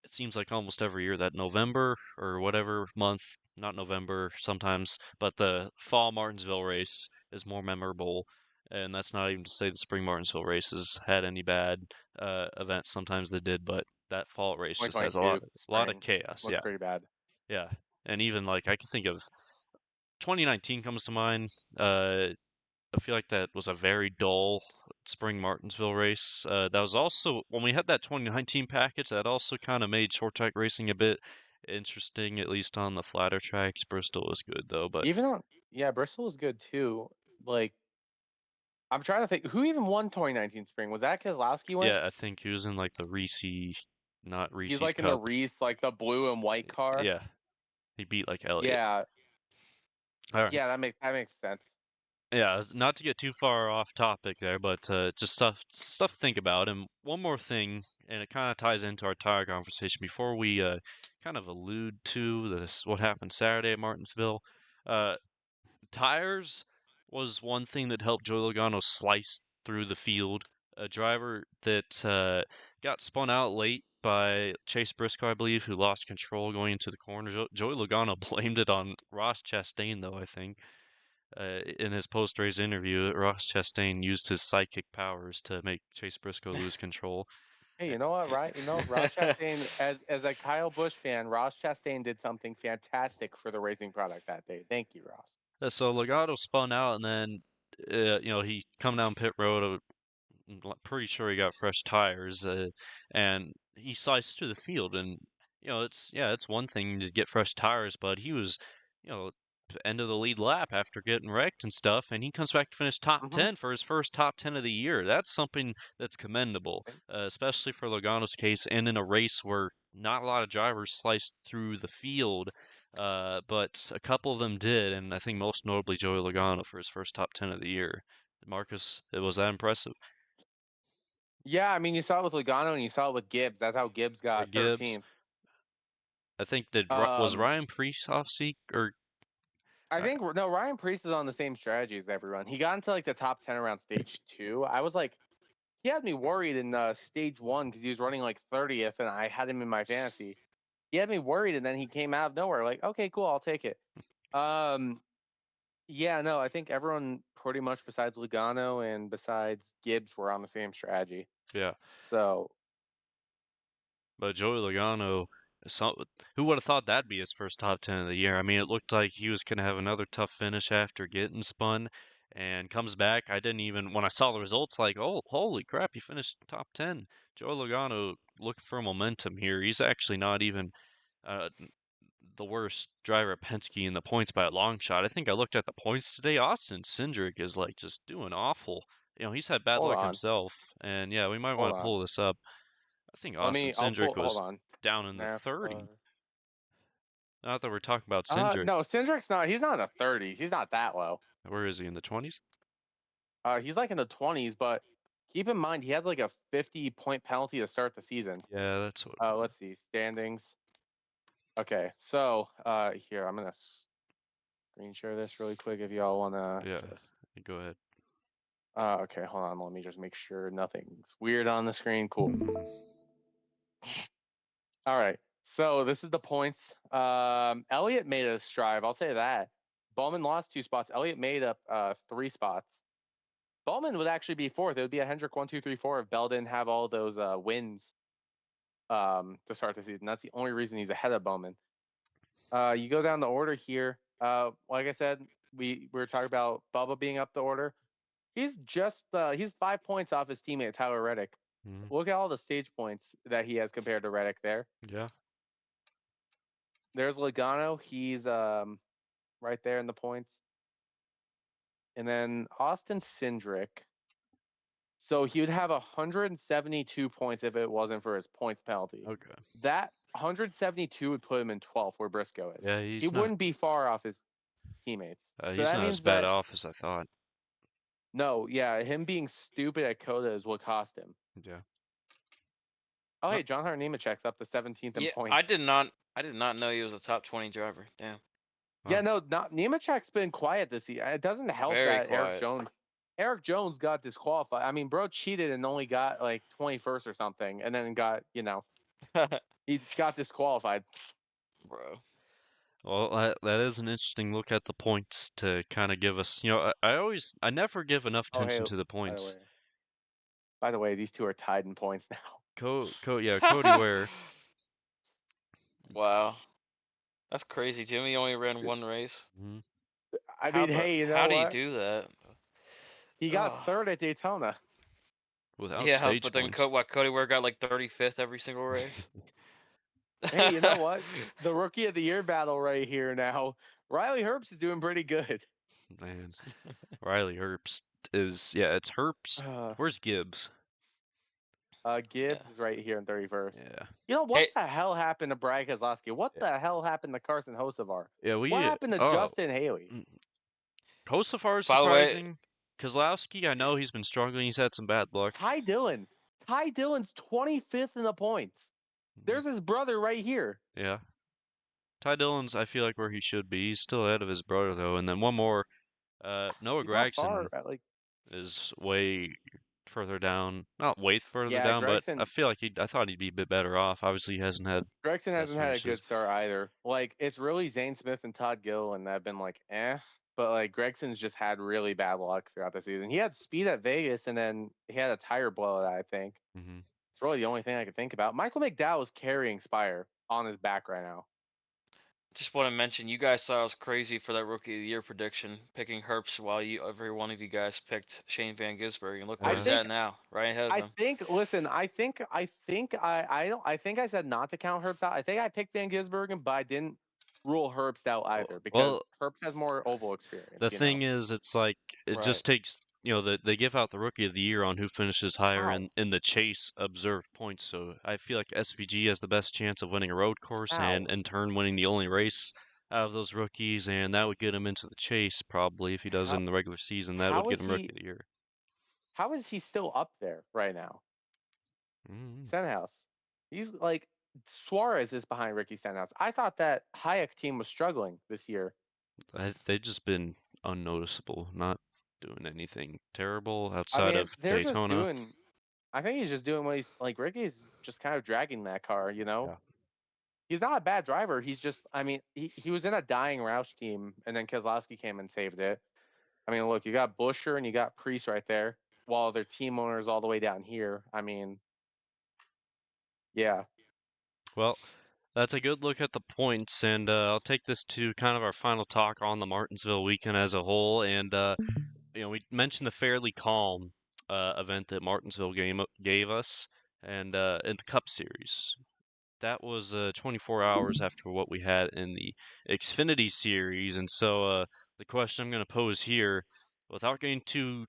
seems like almost every year that November or whatever month, not November sometimes, but the fall Martinsville race is more memorable. And that's not even to say the spring Martinsville races had any bad events. Sometimes they did, but that fall race just has 2022 a lot of spring chaos. was Yeah. pretty bad. Yeah, and even like I can think of 2019 comes to mind. I feel like that was a very dull spring Martinsville race. That was also when we had that 2019 package. That also kind of made short track racing a bit interesting, at least on the flatter tracks. Bristol was good though, but Even on Yeah, Bristol was good too. Like I'm trying to think who even won 2019 spring. Was that Keselowski went? yeah, I think he was in like the not He's Reese's like in the Cup. Reese, like the blue and white car. Yeah, he beat like Elliott. Yeah, All right. yeah, that makes sense. Yeah, not to get too far off topic there, but just stuff to think about. And one more thing, and it kind of ties into our tire conversation before we kind of allude to this what happened Saturday at Martinsville. Uh, Tires was one thing that helped Joey Logano slice through the field. A driver that got spun out late by Chase Briscoe, I believe, who lost control going into the corner. Joey Logano blamed it on Ross Chastain, though, I think. In his post-race interview, Ross Chastain used his psychic powers to make Chase Briscoe lose control. Hey, you know what, right? Ross Chastain, as a Kyle Busch fan, Ross Chastain did something fantastic for the racing product that day. Thank you, Ross. So Legato spun out, and then he come down pit road. Pretty sure he got fresh tires, and he sliced through the field. And it's one thing to get fresh tires, but he was, you know, end of the lead lap after getting wrecked and stuff, and he comes back to finish top Mm-hmm. 10 for his first top 10 of the year. That's something that's commendable, especially for Logano's case, and in a race where not a lot of drivers sliced through the field. But a couple of them did, and I think most notably Joey Logano for his first top 10 of the year. Marcus, it was that impressive? Yeah, I mean, you saw it with Logano and you saw it with Gibbs. That's how Gibbs got Gibbs. 13th. I think was Um, Ryan Preece off seek or I uh, think no, Ryan Priest is on the same strategy as everyone. He got into like the top 10 around stage 2. I was like, he had me worried in stage 1 because he was running like 30th, and I had him in my fantasy. He had me worried, and then he came out of nowhere. Like, okay, cool, I'll take it. Yeah, no, I think everyone pretty much besides Logano and besides Gibbs were on the same strategy. Yeah. So But Joey Logano, who would have thought that'd be his first top 10 of the year? I mean, it looked like he was going to have another tough finish after getting spun and comes back. I didn't even, when I saw the results, like, oh, holy crap, he finished top 10. Joey Logano looking for momentum here. He's actually not even uh, the worst driver at Penske in the points by a long shot. I think I looked at the points today. Austin Cindric is like just doing awful. He's had bad hold luck on, himself. And yeah, we might hold want to on. pull this up. I think I'll pull. Cindric Hold was on. down in the NASCAR. 30. Not that we're talking about Cindric. No, Cindric's not. He's not in the 30s. He's not that low. Where is he, in the 20s? He's like in the 20s, but keep in mind he had like a 50-point penalty to start the season. Yeah, that's what it was. Let's see standings. Okay, so here I'm gonna screen share this really quick if y'all wanna. Yeah, Just... go ahead. Okay, hold on. Let me just make sure nothing's weird on the screen. Cool. All right. So this is the points. Elliott made a strive. I'll say that. Bowman lost 2 spots. Elliott made up 3 spots. Bowman would actually be 4th. It would be a Hendrick 1, 2, 3, 4 if Bell didn't have all those wins to start the season. That's the only reason he's ahead of Bowman. You go down the order here. Like I said, we were talking about Bubba being up the order. He's 5 points off his teammate Tyler Reddick. Mhm. Look at all the stage points that he has compared to Reddick there. Yeah. There's Logano. He's right there in the points. And then Austin Cindric. So he would have 172 points if it wasn't for his points penalty. Okay. That 172 would put him in 12th where Briscoe is. Yeah, He wouldn't be far off his teammates. So he's that not means as bad that off as I thought. no, yeah, him being stupid at Coda is what cost him. Yeah. Oh, hey, John Hart Nemechek's up to 17th in Yeah, points. I did not know he was a top 20 driver. Damn. Yeah, no, Nemechek's been quiet this year. It doesn't help that Eric Jones got disqualified. I mean, bro cheated and only got like 21st or something, and then got he got disqualified. Bro. Well, that is an interesting look at the points to kind of give us, I never give enough attention to the points. By the way, these two are tied in points now. Cody Ware. Wow. That's crazy. Jimmy only ran 1 race. Mm-hmm. I mean, hey, you know how what? do you do that? He got 3rd at Daytona. Without stage but then points. Cody Ware got like 35th every single race. Hey, you know what? The Rookie of the Year battle right here now. Riley Herbst is doing pretty good. Man, Riley Herbst it's Herbst. Where's Gibbs? Gibbs is right here in 31st. Yeah. You know, what the hell happened to Brad Keselowski? What the hell happened to Carson Hocevar? Yeah, what happened to Justin Haley? Hocevar is surprising. Keselowski, I know he's been struggling. He's had some bad luck. Ty Dillon's 25th in the points. There's his brother right here. Yeah. Ty Dillon's, I feel like, where he should be. He's still ahead of his brother, though. And then one more, Noah Gragson is way further down. Not way further down, Gregson, but I feel like I thought he'd be a bit better off. Obviously, he hasn't had. Gregson hasn't had a good start either. Like, it's really Zane Smith and Todd Gilliland that have been like, eh. But like Gregson's just had really bad luck throughout the season. He had speed at Vegas, and then he had a tire blowout, I think. Mm-hmm. It's really the only thing I could think about. Michael McDowell is carrying Spire on his back right now. Just want to mention, you guys thought I was crazy for that Rookie of the Year prediction, picking Herbst while every one of you guys picked Shane Van Gisbergen. And look where he's at now, right ahead of him. I think I said not to count Herbst out. I think I picked Van Gisbergen, but I didn't rule Herbst out either because Herbst has more oval experience. The thing is, it's like it just takes. They give out the Rookie of the Year on who finishes higher in the chase observed points. So I feel like SVG has the best chance of winning a road course and in turn winning the only race out of those rookies, and that would get him into the chase probably if he does in the regular season. That would get him Rookie of the Year. How is he still up there right now? Stenhouse. He's like Suarez is behind Ricky Stenhouse. I thought that Hayek team was struggling this year. They've just been unnoticeable, not doing anything terrible outside of Daytona. I think he's just doing what he's like. Ricky's just kind of dragging that car, Yeah. He's not a bad driver. He's just, I mean, he was in a dying Roush team, and then Keselowski came and saved it. I mean, look, you got Busher and you got Priest right there, while their team owners all the way down here. I mean, yeah. Well, that's a good look at the points, and I'll take this to kind of our final talk on the Martinsville weekend as a whole. And we mentioned the fairly calm event that Martinsville gave us, and in the Cup Series. That was 24 hours after what we had in the Xfinity Series, and so the question I'm going to pose here, without getting too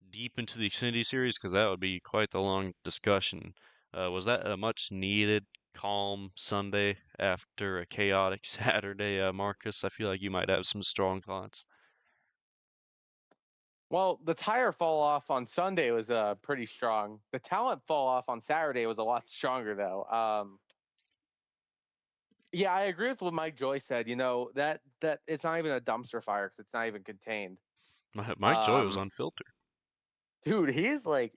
deep into the Xfinity Series, because that would be quite the long discussion, was that a much needed calm Sunday after a chaotic Saturday, Marcus? I feel like you might have some strong thoughts. Well, the tire fall off on Sunday was pretty strong. The talent fall off on Saturday was a lot stronger, though. Yeah, I agree with what Mike Joy said. That it's not even a dumpster fire because it's not even contained. Mike Joy was unfiltered. Dude, he's like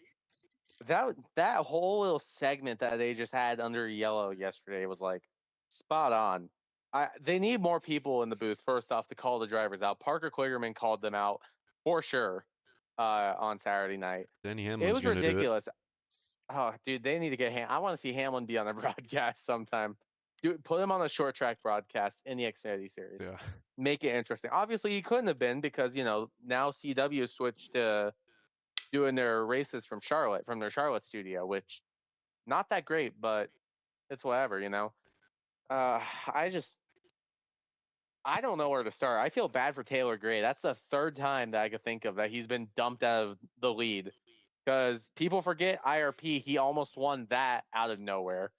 that whole little segment that they just had under yellow yesterday was like spot on. They need more people in the booth first off to call the drivers out. Parker Kligerman called them out for sure on Saturday night. Danny It Hamlin's was going to do it. ridiculous. Oh, dude, they need to get I want to see Hamlin be on the broadcast sometime. Put him on the short track broadcast in the Xfinity Series. Yeah. Make it interesting. Obviously, he couldn't have been because now CW switched to doing their races from their Charlotte studio, which not that great, but it's whatever. I don't know where to start. I feel bad for Taylor Gray. That's the third time that I could think of that he's been dumped out of the lead. Because people forget IRP, he almost won that out of nowhere.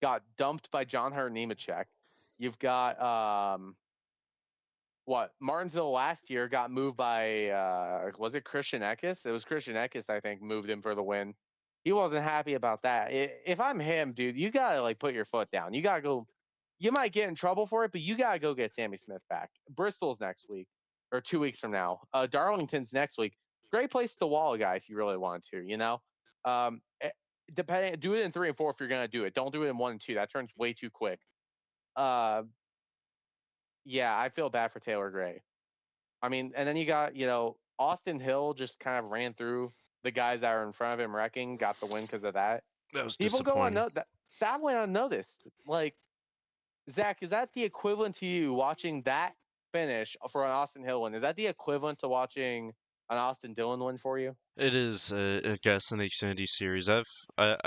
Got dumped by John Hurt Nemechek. You've got Martinsville last year got moved by was it Christian Eckes? It was Christian Eckes, I think, moved him for the win. He wasn't happy about that. If I'm him, dude, you gotta put your foot down. You gotta go. You might get in trouble for it, but you gotta go get Sammy Smith back. Bristol's next week or 2 weeks from now. Darlington's next week. Great place to wall a guy if you really want to. Depending, do it in 3 and 4 if you're gonna do it. Don't do it in 1 and 2. That turns way too quick. Yeah, I feel bad for Taylor Gray. I mean, and then you got, Austin Hill just kind of ran through the guys that are in front of him wrecking, got the win because of that. That was People go on disappointing. that went unnoticed. Like, Zach, is that the equivalent to you watching that finish for an Austin Hill win? Is that the equivalent to watching an Austin Dillon win for you? It is, I guess, in the Xfinity Series. I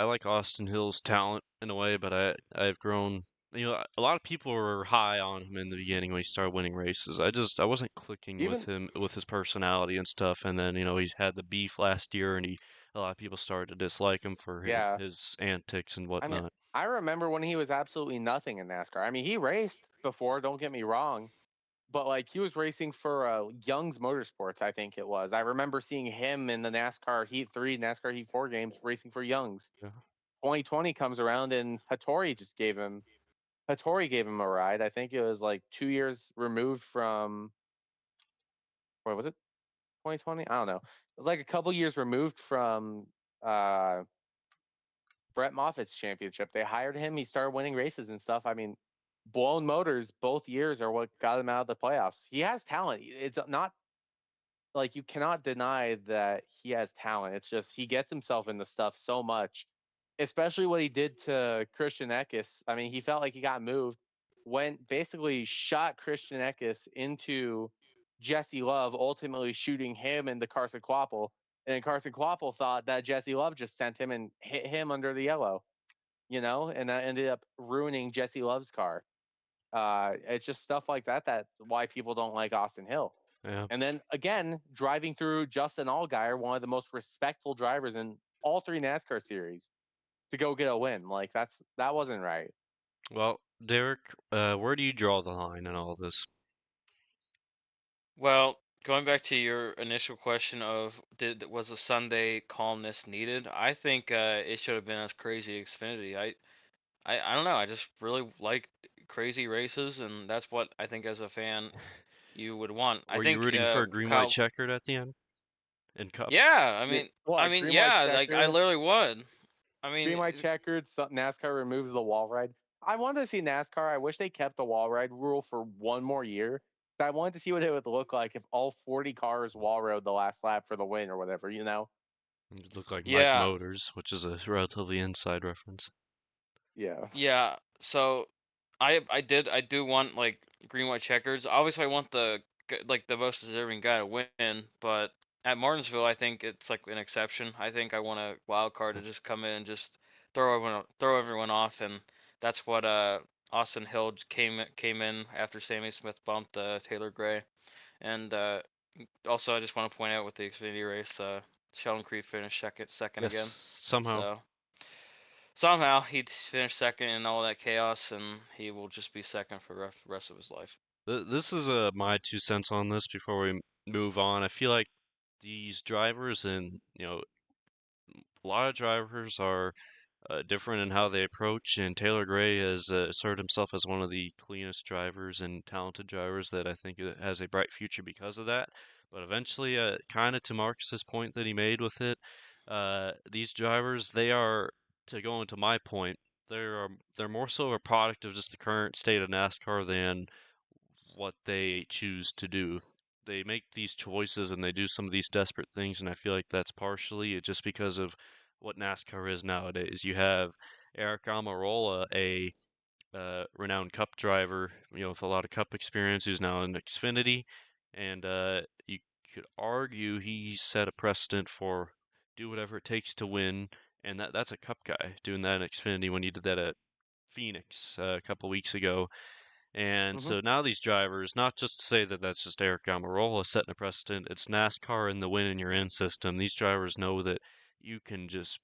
like Austin Hill's talent in a way, but I've grown. A lot of people were high on him in the beginning when he started winning races. I wasn't clicking with Even him with his personality and stuff. And then he had the beef last year, and a lot of people started to dislike him for yeah, his antics and I mean, whatnot. I remember when he was absolutely nothing in NASCAR. I mean, he raced before. Don't get me wrong. But he was racing for Young's Motorsports, I think it was. I remember seeing him in the NASCAR Heat 3, NASCAR Heat 4 games racing for Young's. Yeah. 2020 comes around and Hattori gave him a ride. I think it was 2 years removed from what was it? 2020? I don't know. It was a couple years removed from uh Brett Moffitt's championship. They hired him, he started winning races and stuff. I mean, blown motors both years are what got him out of the playoffs. He has talent. It's not you cannot deny that he has talent. It's just he gets himself into stuff so much, especially what he did to Christian Eckes. I mean, he felt like he got moved, basically shot Christian Eckes into Jesse Love, ultimately shooting him into Carson Kvapil. And then Carson Kvapil thought that Jesse Love just sent him and hit him under the yellow, and that ended up ruining Jesse Love's car. It's just stuff like that. That's why people don't like Austin Hill. Yeah. And then again, driving through Justin Allgaier, one of the most respectful drivers in all 3 NASCAR series, to go get a win. That wasn't right. Well, Derek, where do you draw the line in all this? Well, going back to your initial question of was a Sunday calmness needed? I think it should have been as crazy Xfinity. I don't know. I just really like crazy races, and that's what I think as a fan you would want. I Were you think rooting for a green white Kyle. checkered at the end in Cup? Yeah, Green white yeah, like I checkered, literally would. I mean, green white checkered. NASCAR removes the wall ride. I wanted to see NASCAR. I wish they kept the wall ride rule for one more year, I wanted to see what it would look like if all 40 cars wall rode the last lap for the win or whatever, you know? It looked like Mike Yeah, Motors, which is a relatively inside reference. Yeah. yeah. So I do want like green white checkers. Obviously, I want like the most deserving guy to win, but at Martinsville, I think it's like an exception. I think I want a wild card to just come in and just throw everyone off, and that's what Austin Hill came in after Sammy Smith bumped Taylor Gray, and also I just want to point out with the Xfinity race, Sheldon Creed finished second again, Yes, somehow. so. Somehow he finished second in all that chaos, and he will just be second for the rest of his life. This is my 2 cents on this before we move on. I feel like these drivers and, a lot of drivers are different in how they approach, and Taylor Gray has asserted himself as one of the cleanest drivers and talented drivers that I think has a bright future because of that. But eventually, kind of to Marcus's point that he made with it, these drivers, they are, to go into my point, they're more so a product of just the current state of NASCAR than what they choose to do. They make these choices and they do some of these desperate things, and I feel like that's partially just because of what NASCAR is nowadays. You have Eric Almirola, a renowned Cup driver, with a lot of Cup experience, who's now in Xfinity, and you could argue he set a precedent for do whatever it takes to win, and that's a Cup guy doing that in Xfinity when you did that at Phoenix a couple weeks ago. And Hmm. so now these drivers, not just to say that that's just Eric Almirola setting a precedent, it's NASCAR and the win in your in system. These drivers know that you can just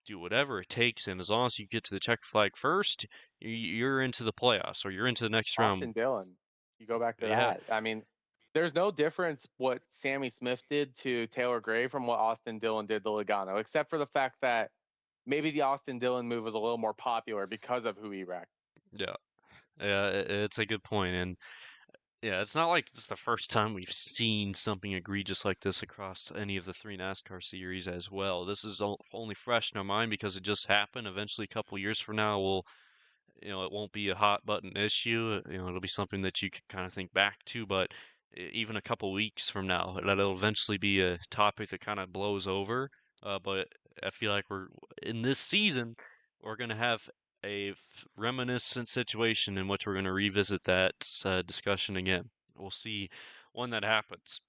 do whatever it takes, and as long as you get to the checker flag first, you're into the playoffs or you're into the next round. Austin Dillon. You go back to Yeah, that. I mean, there's no difference what Sammy Smith did to Taylor Gray from what Austin Dillon did to Logano, except for the fact that maybe the Austin Dillon move was a little more popular because of who he wrecked. yeah, yeah. It's a good point, and yeah, it's not like it's the first time we've seen something egregious like this across any of the three NASCAR series as well. This is only fresh in our mind because it just happened. Eventually, a couple years from now, it won't be a hot button issue. It'll be something that you can kind of think back to, but even a couple weeks from now, that'll eventually be a topic that kind of blows over. But I feel like in this season, we're going to have a reminiscent situation in which we're going to revisit that discussion again. We'll see when that happens.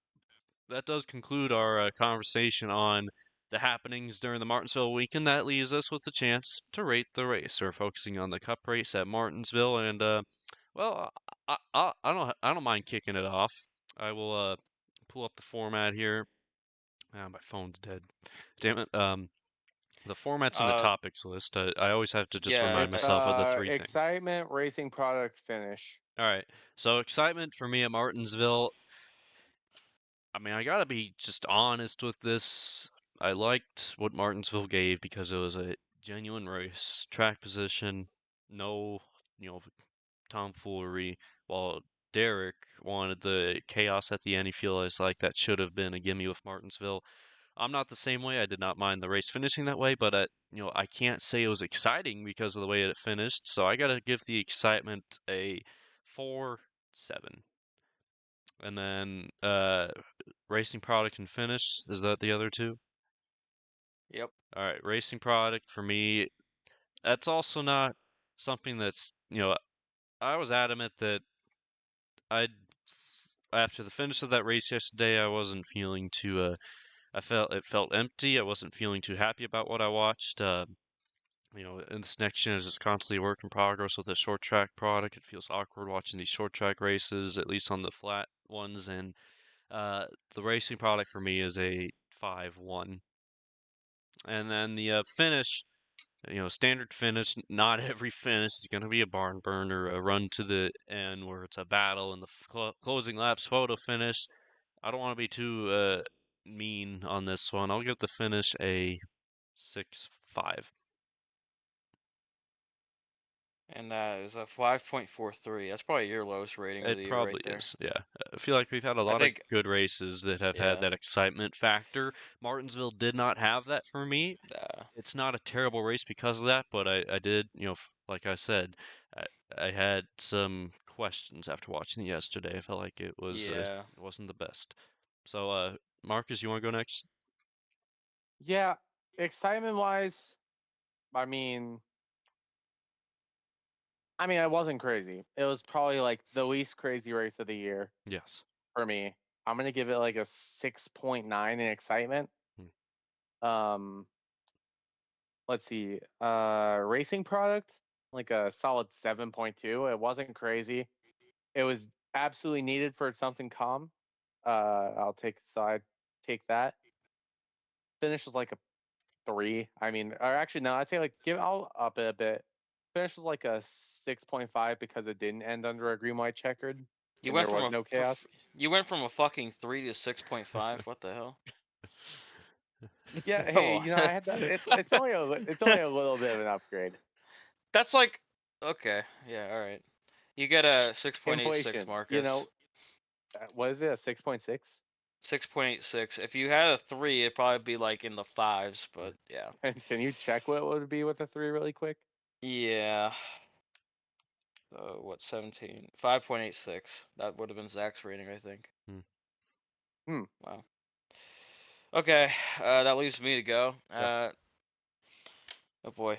That does conclude our conversation on the happenings during the Martinsville weekend. That leaves us with the chance to rate the race. We're focusing on the Cup race at Martinsville, and well, I don't mind kicking it off. I will pull up the format here. Ah, my phone's dead. Damn it. The format's in the Uh, topics list. I always have to just yeah, remind It's myself of the three things. excitement, racing product, finish. All right. So excitement for me at Martinsville. I mean, I gotta be just honest with this. I liked what Martinsville gave because it was a genuine race, track position, no, tomfoolery. While Derek wanted the chaos at the end, he feels like that should have been a gimme with Martinsville. I'm not the same way. I did not mind the race finishing that way, but I can't say it was exciting because of the way it finished. So I gotta give the excitement a 4-7. And then racing product and finish, is that the other two? yep. All right, racing product for me, that's also not something that's, I was adamant that I after the finish of that race yesterday, I wasn't feeling too it felt empty. I wasn't feeling too happy about what I watched. In this next gen is just constantly a work in progress with a short track product. It feels awkward watching these short track races, at least on the flat ones, and the racing product for me is a 5-1. And then the finish, standard finish. Not every finish is going to be a barn burner, a run to the end where it's a battle and the closing laps photo finish. I don't want to be too mean on this one. I'll give the finish a 6-5. And that is a 5.43. That's probably your lowest rating of It the year right probably there. is, yeah. I feel like we've had a I lot of think, good races that have had yeah, that excitement factor. Martinsville did not have that for me. uh, It's not a terrible race because of that, but I did, like I said, I, I had some questions after watching it yesterday. I felt like it was Yeah. it wasn't the best. So, Marcus, you want to go next? Yeah, excitement wise, I mean, it wasn't crazy. It was probably like the least crazy race of the year Yes. for me. I'm gonna give it like a 6.9 in excitement. Um, let's see. Racing product, like a solid 7.2. It wasn't crazy. It was absolutely needed for something calm. I'll take take that. Finish was like a 3. Or actually no, I'd say like I'll up it a bit. Finish was like a 6.5 because it didn't end under a green white checkered You and went there from was a no chaos. you went from a fucking 3 to 6.5. What the hell? Yeah, Come hey, on. I had that. It's only a little bit of an upgrade. That's like okay. Yeah. All right. You get a 6.86, Inflation, Marcus. what is it? A 6.6? 6.86. If you had a 3, it'd probably be like in the 5s, but yeah. And can you check what it would be with a 3 really quick? Yeah. What, 17? 5.86. That would have been Zach's rating, I think. Wow. Okay, that leaves me to go. Yep. Oh boy.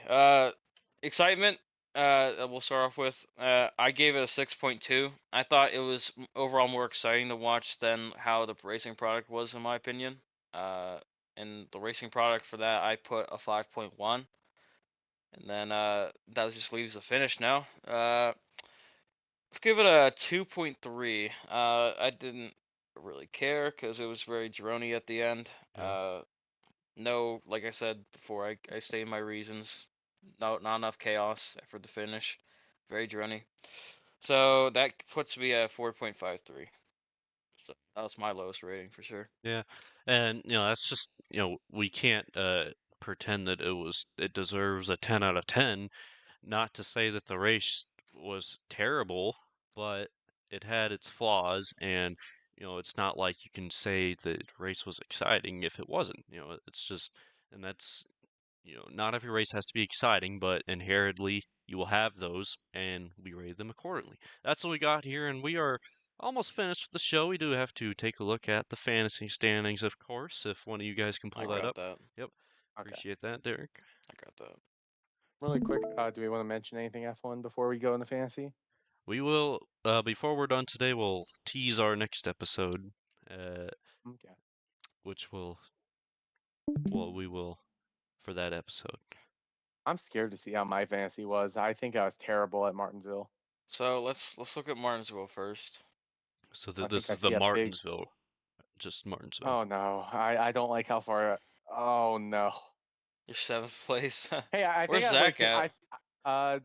Excitement. We'll start off with. I gave it a 6.2. I thought it was overall more exciting to watch than how the racing product was, in my opinion. And the racing product for that, I put a 5.1. And then that just leaves the finish now. Let's give it a 2.3. I didn't really care because it was very drony at the end. Yeah. No, like I said before, I stated my reasons. No, not enough chaos for the finish. Very drony. So that puts me at 4.53. So that was my lowest rating for sure. Yeah, and that's just we can't pretend that it deserves a 10 out of 10. Not to say that the race was terrible, but it had its flaws, and it's not like you can say the race was exciting if it wasn't. It's just, and that's not every race has to be exciting, but inherently you will have those, and we rate them accordingly. That's what we got here, and we are almost finished with the show. We do have to take a look at the fantasy standings, of course, if one of you guys can I pull that got up. that. Yep. Okay. Appreciate that, Derek. I got that. Really quick, do we want to mention anything F1 before we go into fantasy? We will, before we're done today, we'll tease our next episode, Okay. which we will for that episode. I'm scared to see how my fantasy was. I think I was terrible at Martinsville. So let's look at Martinsville first. So I this think I is the see a big. Martinsville, just Martinsville. Oh no, I don't like how far. Oh no. You're 7th place. Hey, I Where's think Zach at?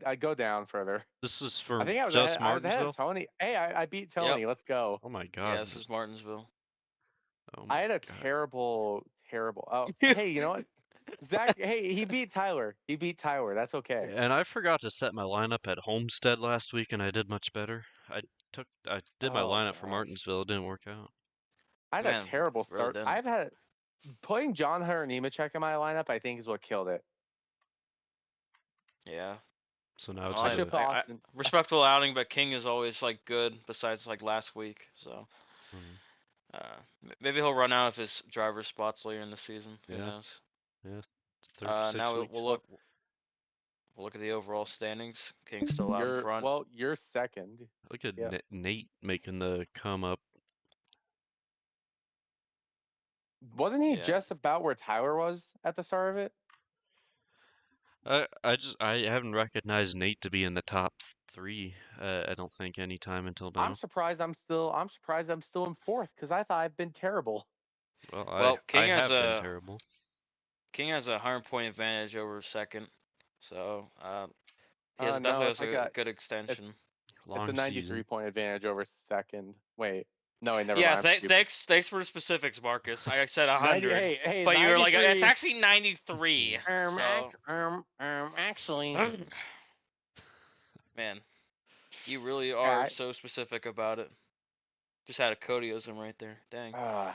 I go down further. This is I for think just I was ahead of Martinsville? Tony. Hey, I beat Yep. Tony. Let's go. Oh my Yeah, God. this is Martinsville. Oh I my had a God. terrible. Oh, hey, you know what? Zach, hey, he beat Tyler. That's okay. And I forgot to set my lineup at Homestead last week, and I did much better. I did my Oh lineup for gosh. Martinsville. It didn't work out. I had a Man, terrible really start. didn't. I've had putting John Hunter and Nemechek in my lineup. I think is what killed it. Yeah. So now it's I like should a put Austin. Respectable outing, but King is always like good. Besides like last week, so maybe he'll run out of his driver spots later in the season. Who Yeah. knows? Yeah. 36 Now weeks. we'll look at the overall standings. King's still out in front. You're second. Look at Yeah. Nate making the come up. Wasn't he Yeah. just about where Tyler was at the start of it? I haven't recognized Nate to be in the top 3. I don't think any time until now. I'm surprised I'm still in fourth because I thought I've been terrible. Well, King I has have been a terrible. 100-point advantage over second, so he No, definitely it's has like a good extension. it's a Long 93 season. point advantage over second. Wait, no, wait, never Yeah, mind. thanks for the specifics, Marcus. I said 90, 100, hey, but you were like, 93. it's actually 93. So, Actually, man, you really are yeah, so specific about it. Just had a Codyism right there. Dang. All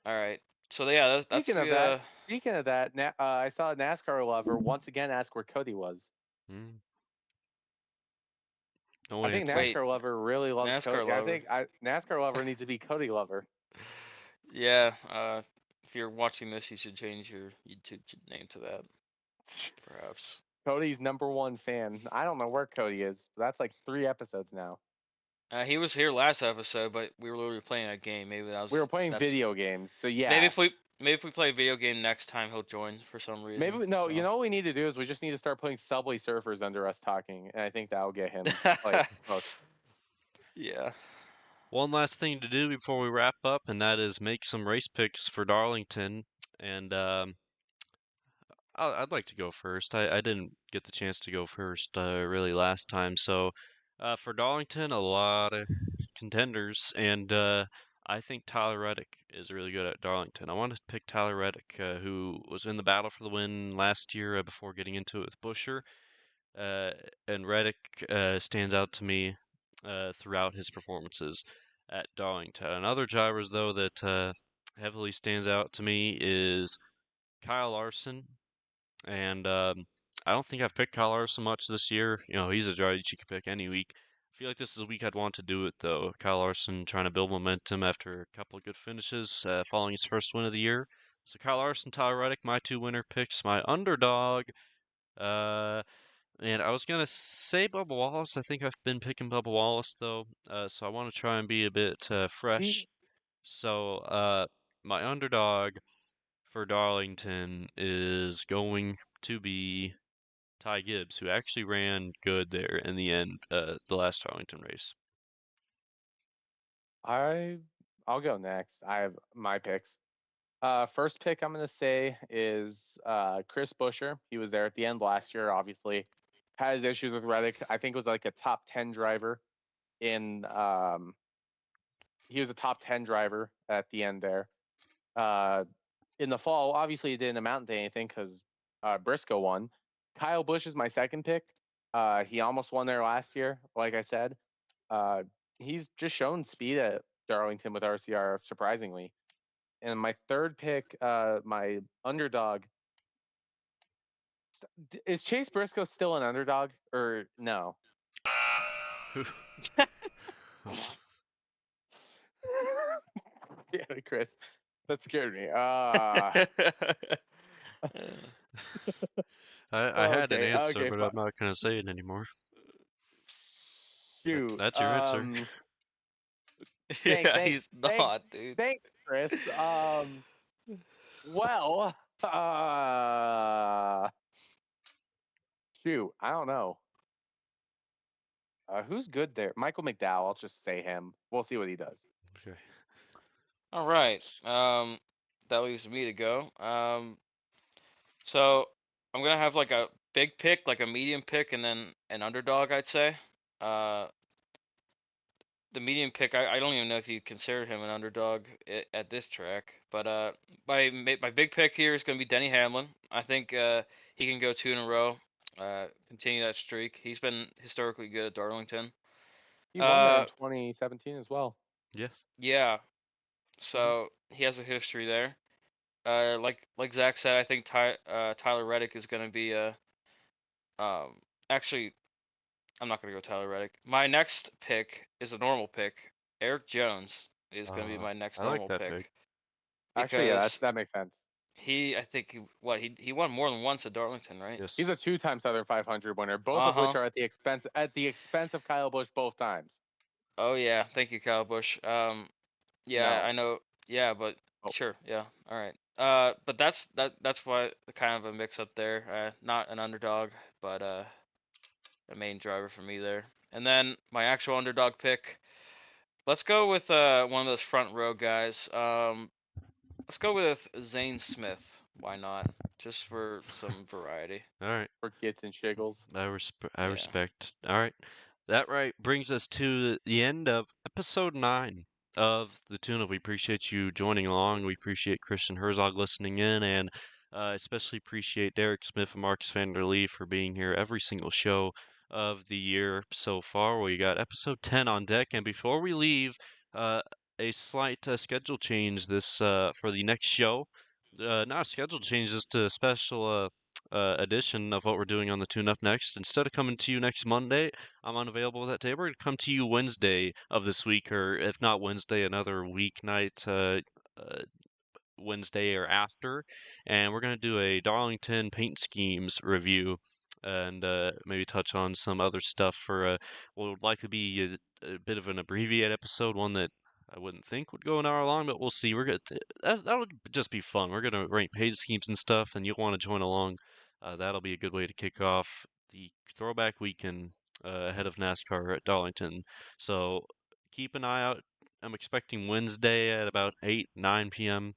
right. So yeah, that's speaking the of that, I saw a NASCAR lover once again ask where Cody was. No I think answer. Wait. NASCAR lover really loves NASCAR Cody. I lover. think NASCAR lover needs to be Cody lover. Yeah. If you're watching this, you should change your YouTube name to that, perhaps. Cody's #1 fan. I don't know where Cody is. That's like 3 episodes now. He was here last episode, but we were literally playing a game. Maybe that was. We were playing That's, video games, so yeah. maybe if we play a video game next time, he'll join for some reason. Maybe no. So. You know what we need to do is we just need to start putting Subway Surfers under us talking, and I think that will get him like hooked. Yeah. One last thing to do before we wrap up, and that is make some race picks for Darlington. And I'd like to go first. I didn't get the chance to go first really last time. So for Darlington, a lot of contenders, and I think Tyler Reddick is really good at Darlington. I want to pick Tyler Reddick, who was in the battle for the win last year before getting into it with Busher. And Reddick stands out to me throughout his performances at Darlington. Another drivers, though, that heavily stands out to me is Kyle Larson. And I don't think I've picked Kyle Larson much this year. You know, he's a driver that you can pick any week. I feel like this is a week I'd want to do it, though. Kyle Larson trying to build momentum after a couple of good finishes following his first win of the year. So Kyle Larson, Tyler Reddick, my 2 winner picks. My underdog, and I was gonna say Bubba Wallace. I think I've been picking Bubba Wallace though, so I want to try and be a bit fresh. So my underdog for Darlington is going to be Ty Gibbs, who actually ran good there in the end, the last Darlington race. I'll go next. I have my picks. First pick I'm gonna say is Chris Buescher. He was there at the end last year. Obviously, has issues with Reddick. I think was like a top 10 driver in. He was a top 10 driver at the end there. In the fall, obviously it didn't amount to anything because Briscoe won. Kyle Busch is my second pick. He almost won there last year, like I said. He's just shown speed at Darlington with RCR, surprisingly. And my third pick, my underdog. Is Chase Briscoe still an underdog or no? Yeah, Chris, that scared me. I had an answer, Okay, but I'm not gonna say it anymore. Shoot. That's your answer. Yeah, he's not, dude. Thanks, Chris. Well, shoot, I don't know. Who's good there? Michael McDowell. I'll just say him. We'll see what he does. Okay. All right. That leaves me to go. So I'm gonna have like a big pick, like a medium pick, and then an underdog, I'd say. The medium pick, I don't even know if you consider him an underdog at this track, but my big pick here is gonna be Denny Hamlin. I think he can go 2 in a row, continue that streak. He's been historically good at Darlington. He won there in 2017 as well. Yeah. Yeah, so he has a history there. Like Zach said, I think Tyler Reddick is gonna be a actually I'm not gonna go Tyler Reddick. My next pick is a normal pick. Eric Jones is gonna be my next I like normal that pick. pick. Actually, yeah, Because that makes sense. I think he won more than once at Darlington, right? Yes. He's a 2-time Southern 500 winner, both of which are at the expense of Kyle Busch both times. Oh yeah, thank you, Kyle Busch. Yeah, No. I know. Yeah, but sure, yeah, all right. But that's why kind of a mix up there. Not an underdog, but a main driver for me there. And then my actual underdog pick. Let's go with one of those front row guys. Let's go with Zane Smith. Why not? Just for some variety. All right. For Gits and Shiggles. I respect. All right. That brings us to the end of episode 9 of the Tuna. We appreciate you joining along. We appreciate Christian Herzog listening in, and especially appreciate Derek Smith and Marcus Vanderlee for being here every single show of the year so far. We got episode 10 on deck, and before we leave, a slight schedule change this for the next show. Not a schedule change, just a special edition of what we're doing on the Tune Up Next. Instead of coming to you next Monday, I'm unavailable that day. We're going to come to you Wednesday of this week, or if not Wednesday, another weeknight, Wednesday or after, and we're going to do a Darlington paint schemes review and maybe touch on some other stuff for what would likely be a bit of an abbreviated episode, one that I wouldn't think would go an hour long, but we'll see. We're that would just be fun. We're gonna rank paint schemes and stuff, and you'll want to join along. That'll be a good way to kick off the throwback weekend ahead of NASCAR at Darlington. So keep an eye out. I'm expecting Wednesday at about 8 or 9 p.m.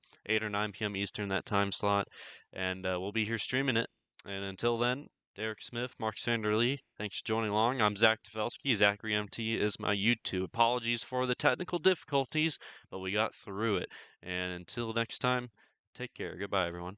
Eastern, that time slot, and we'll be here streaming it. And until then, Derek Smith, Mark Sander Lee, thanks for joining along. I'm Zach Tefelsky. Zachary MT is my YouTube. Apologies for the technical difficulties, but we got through it. And until next time, take care. Goodbye, everyone.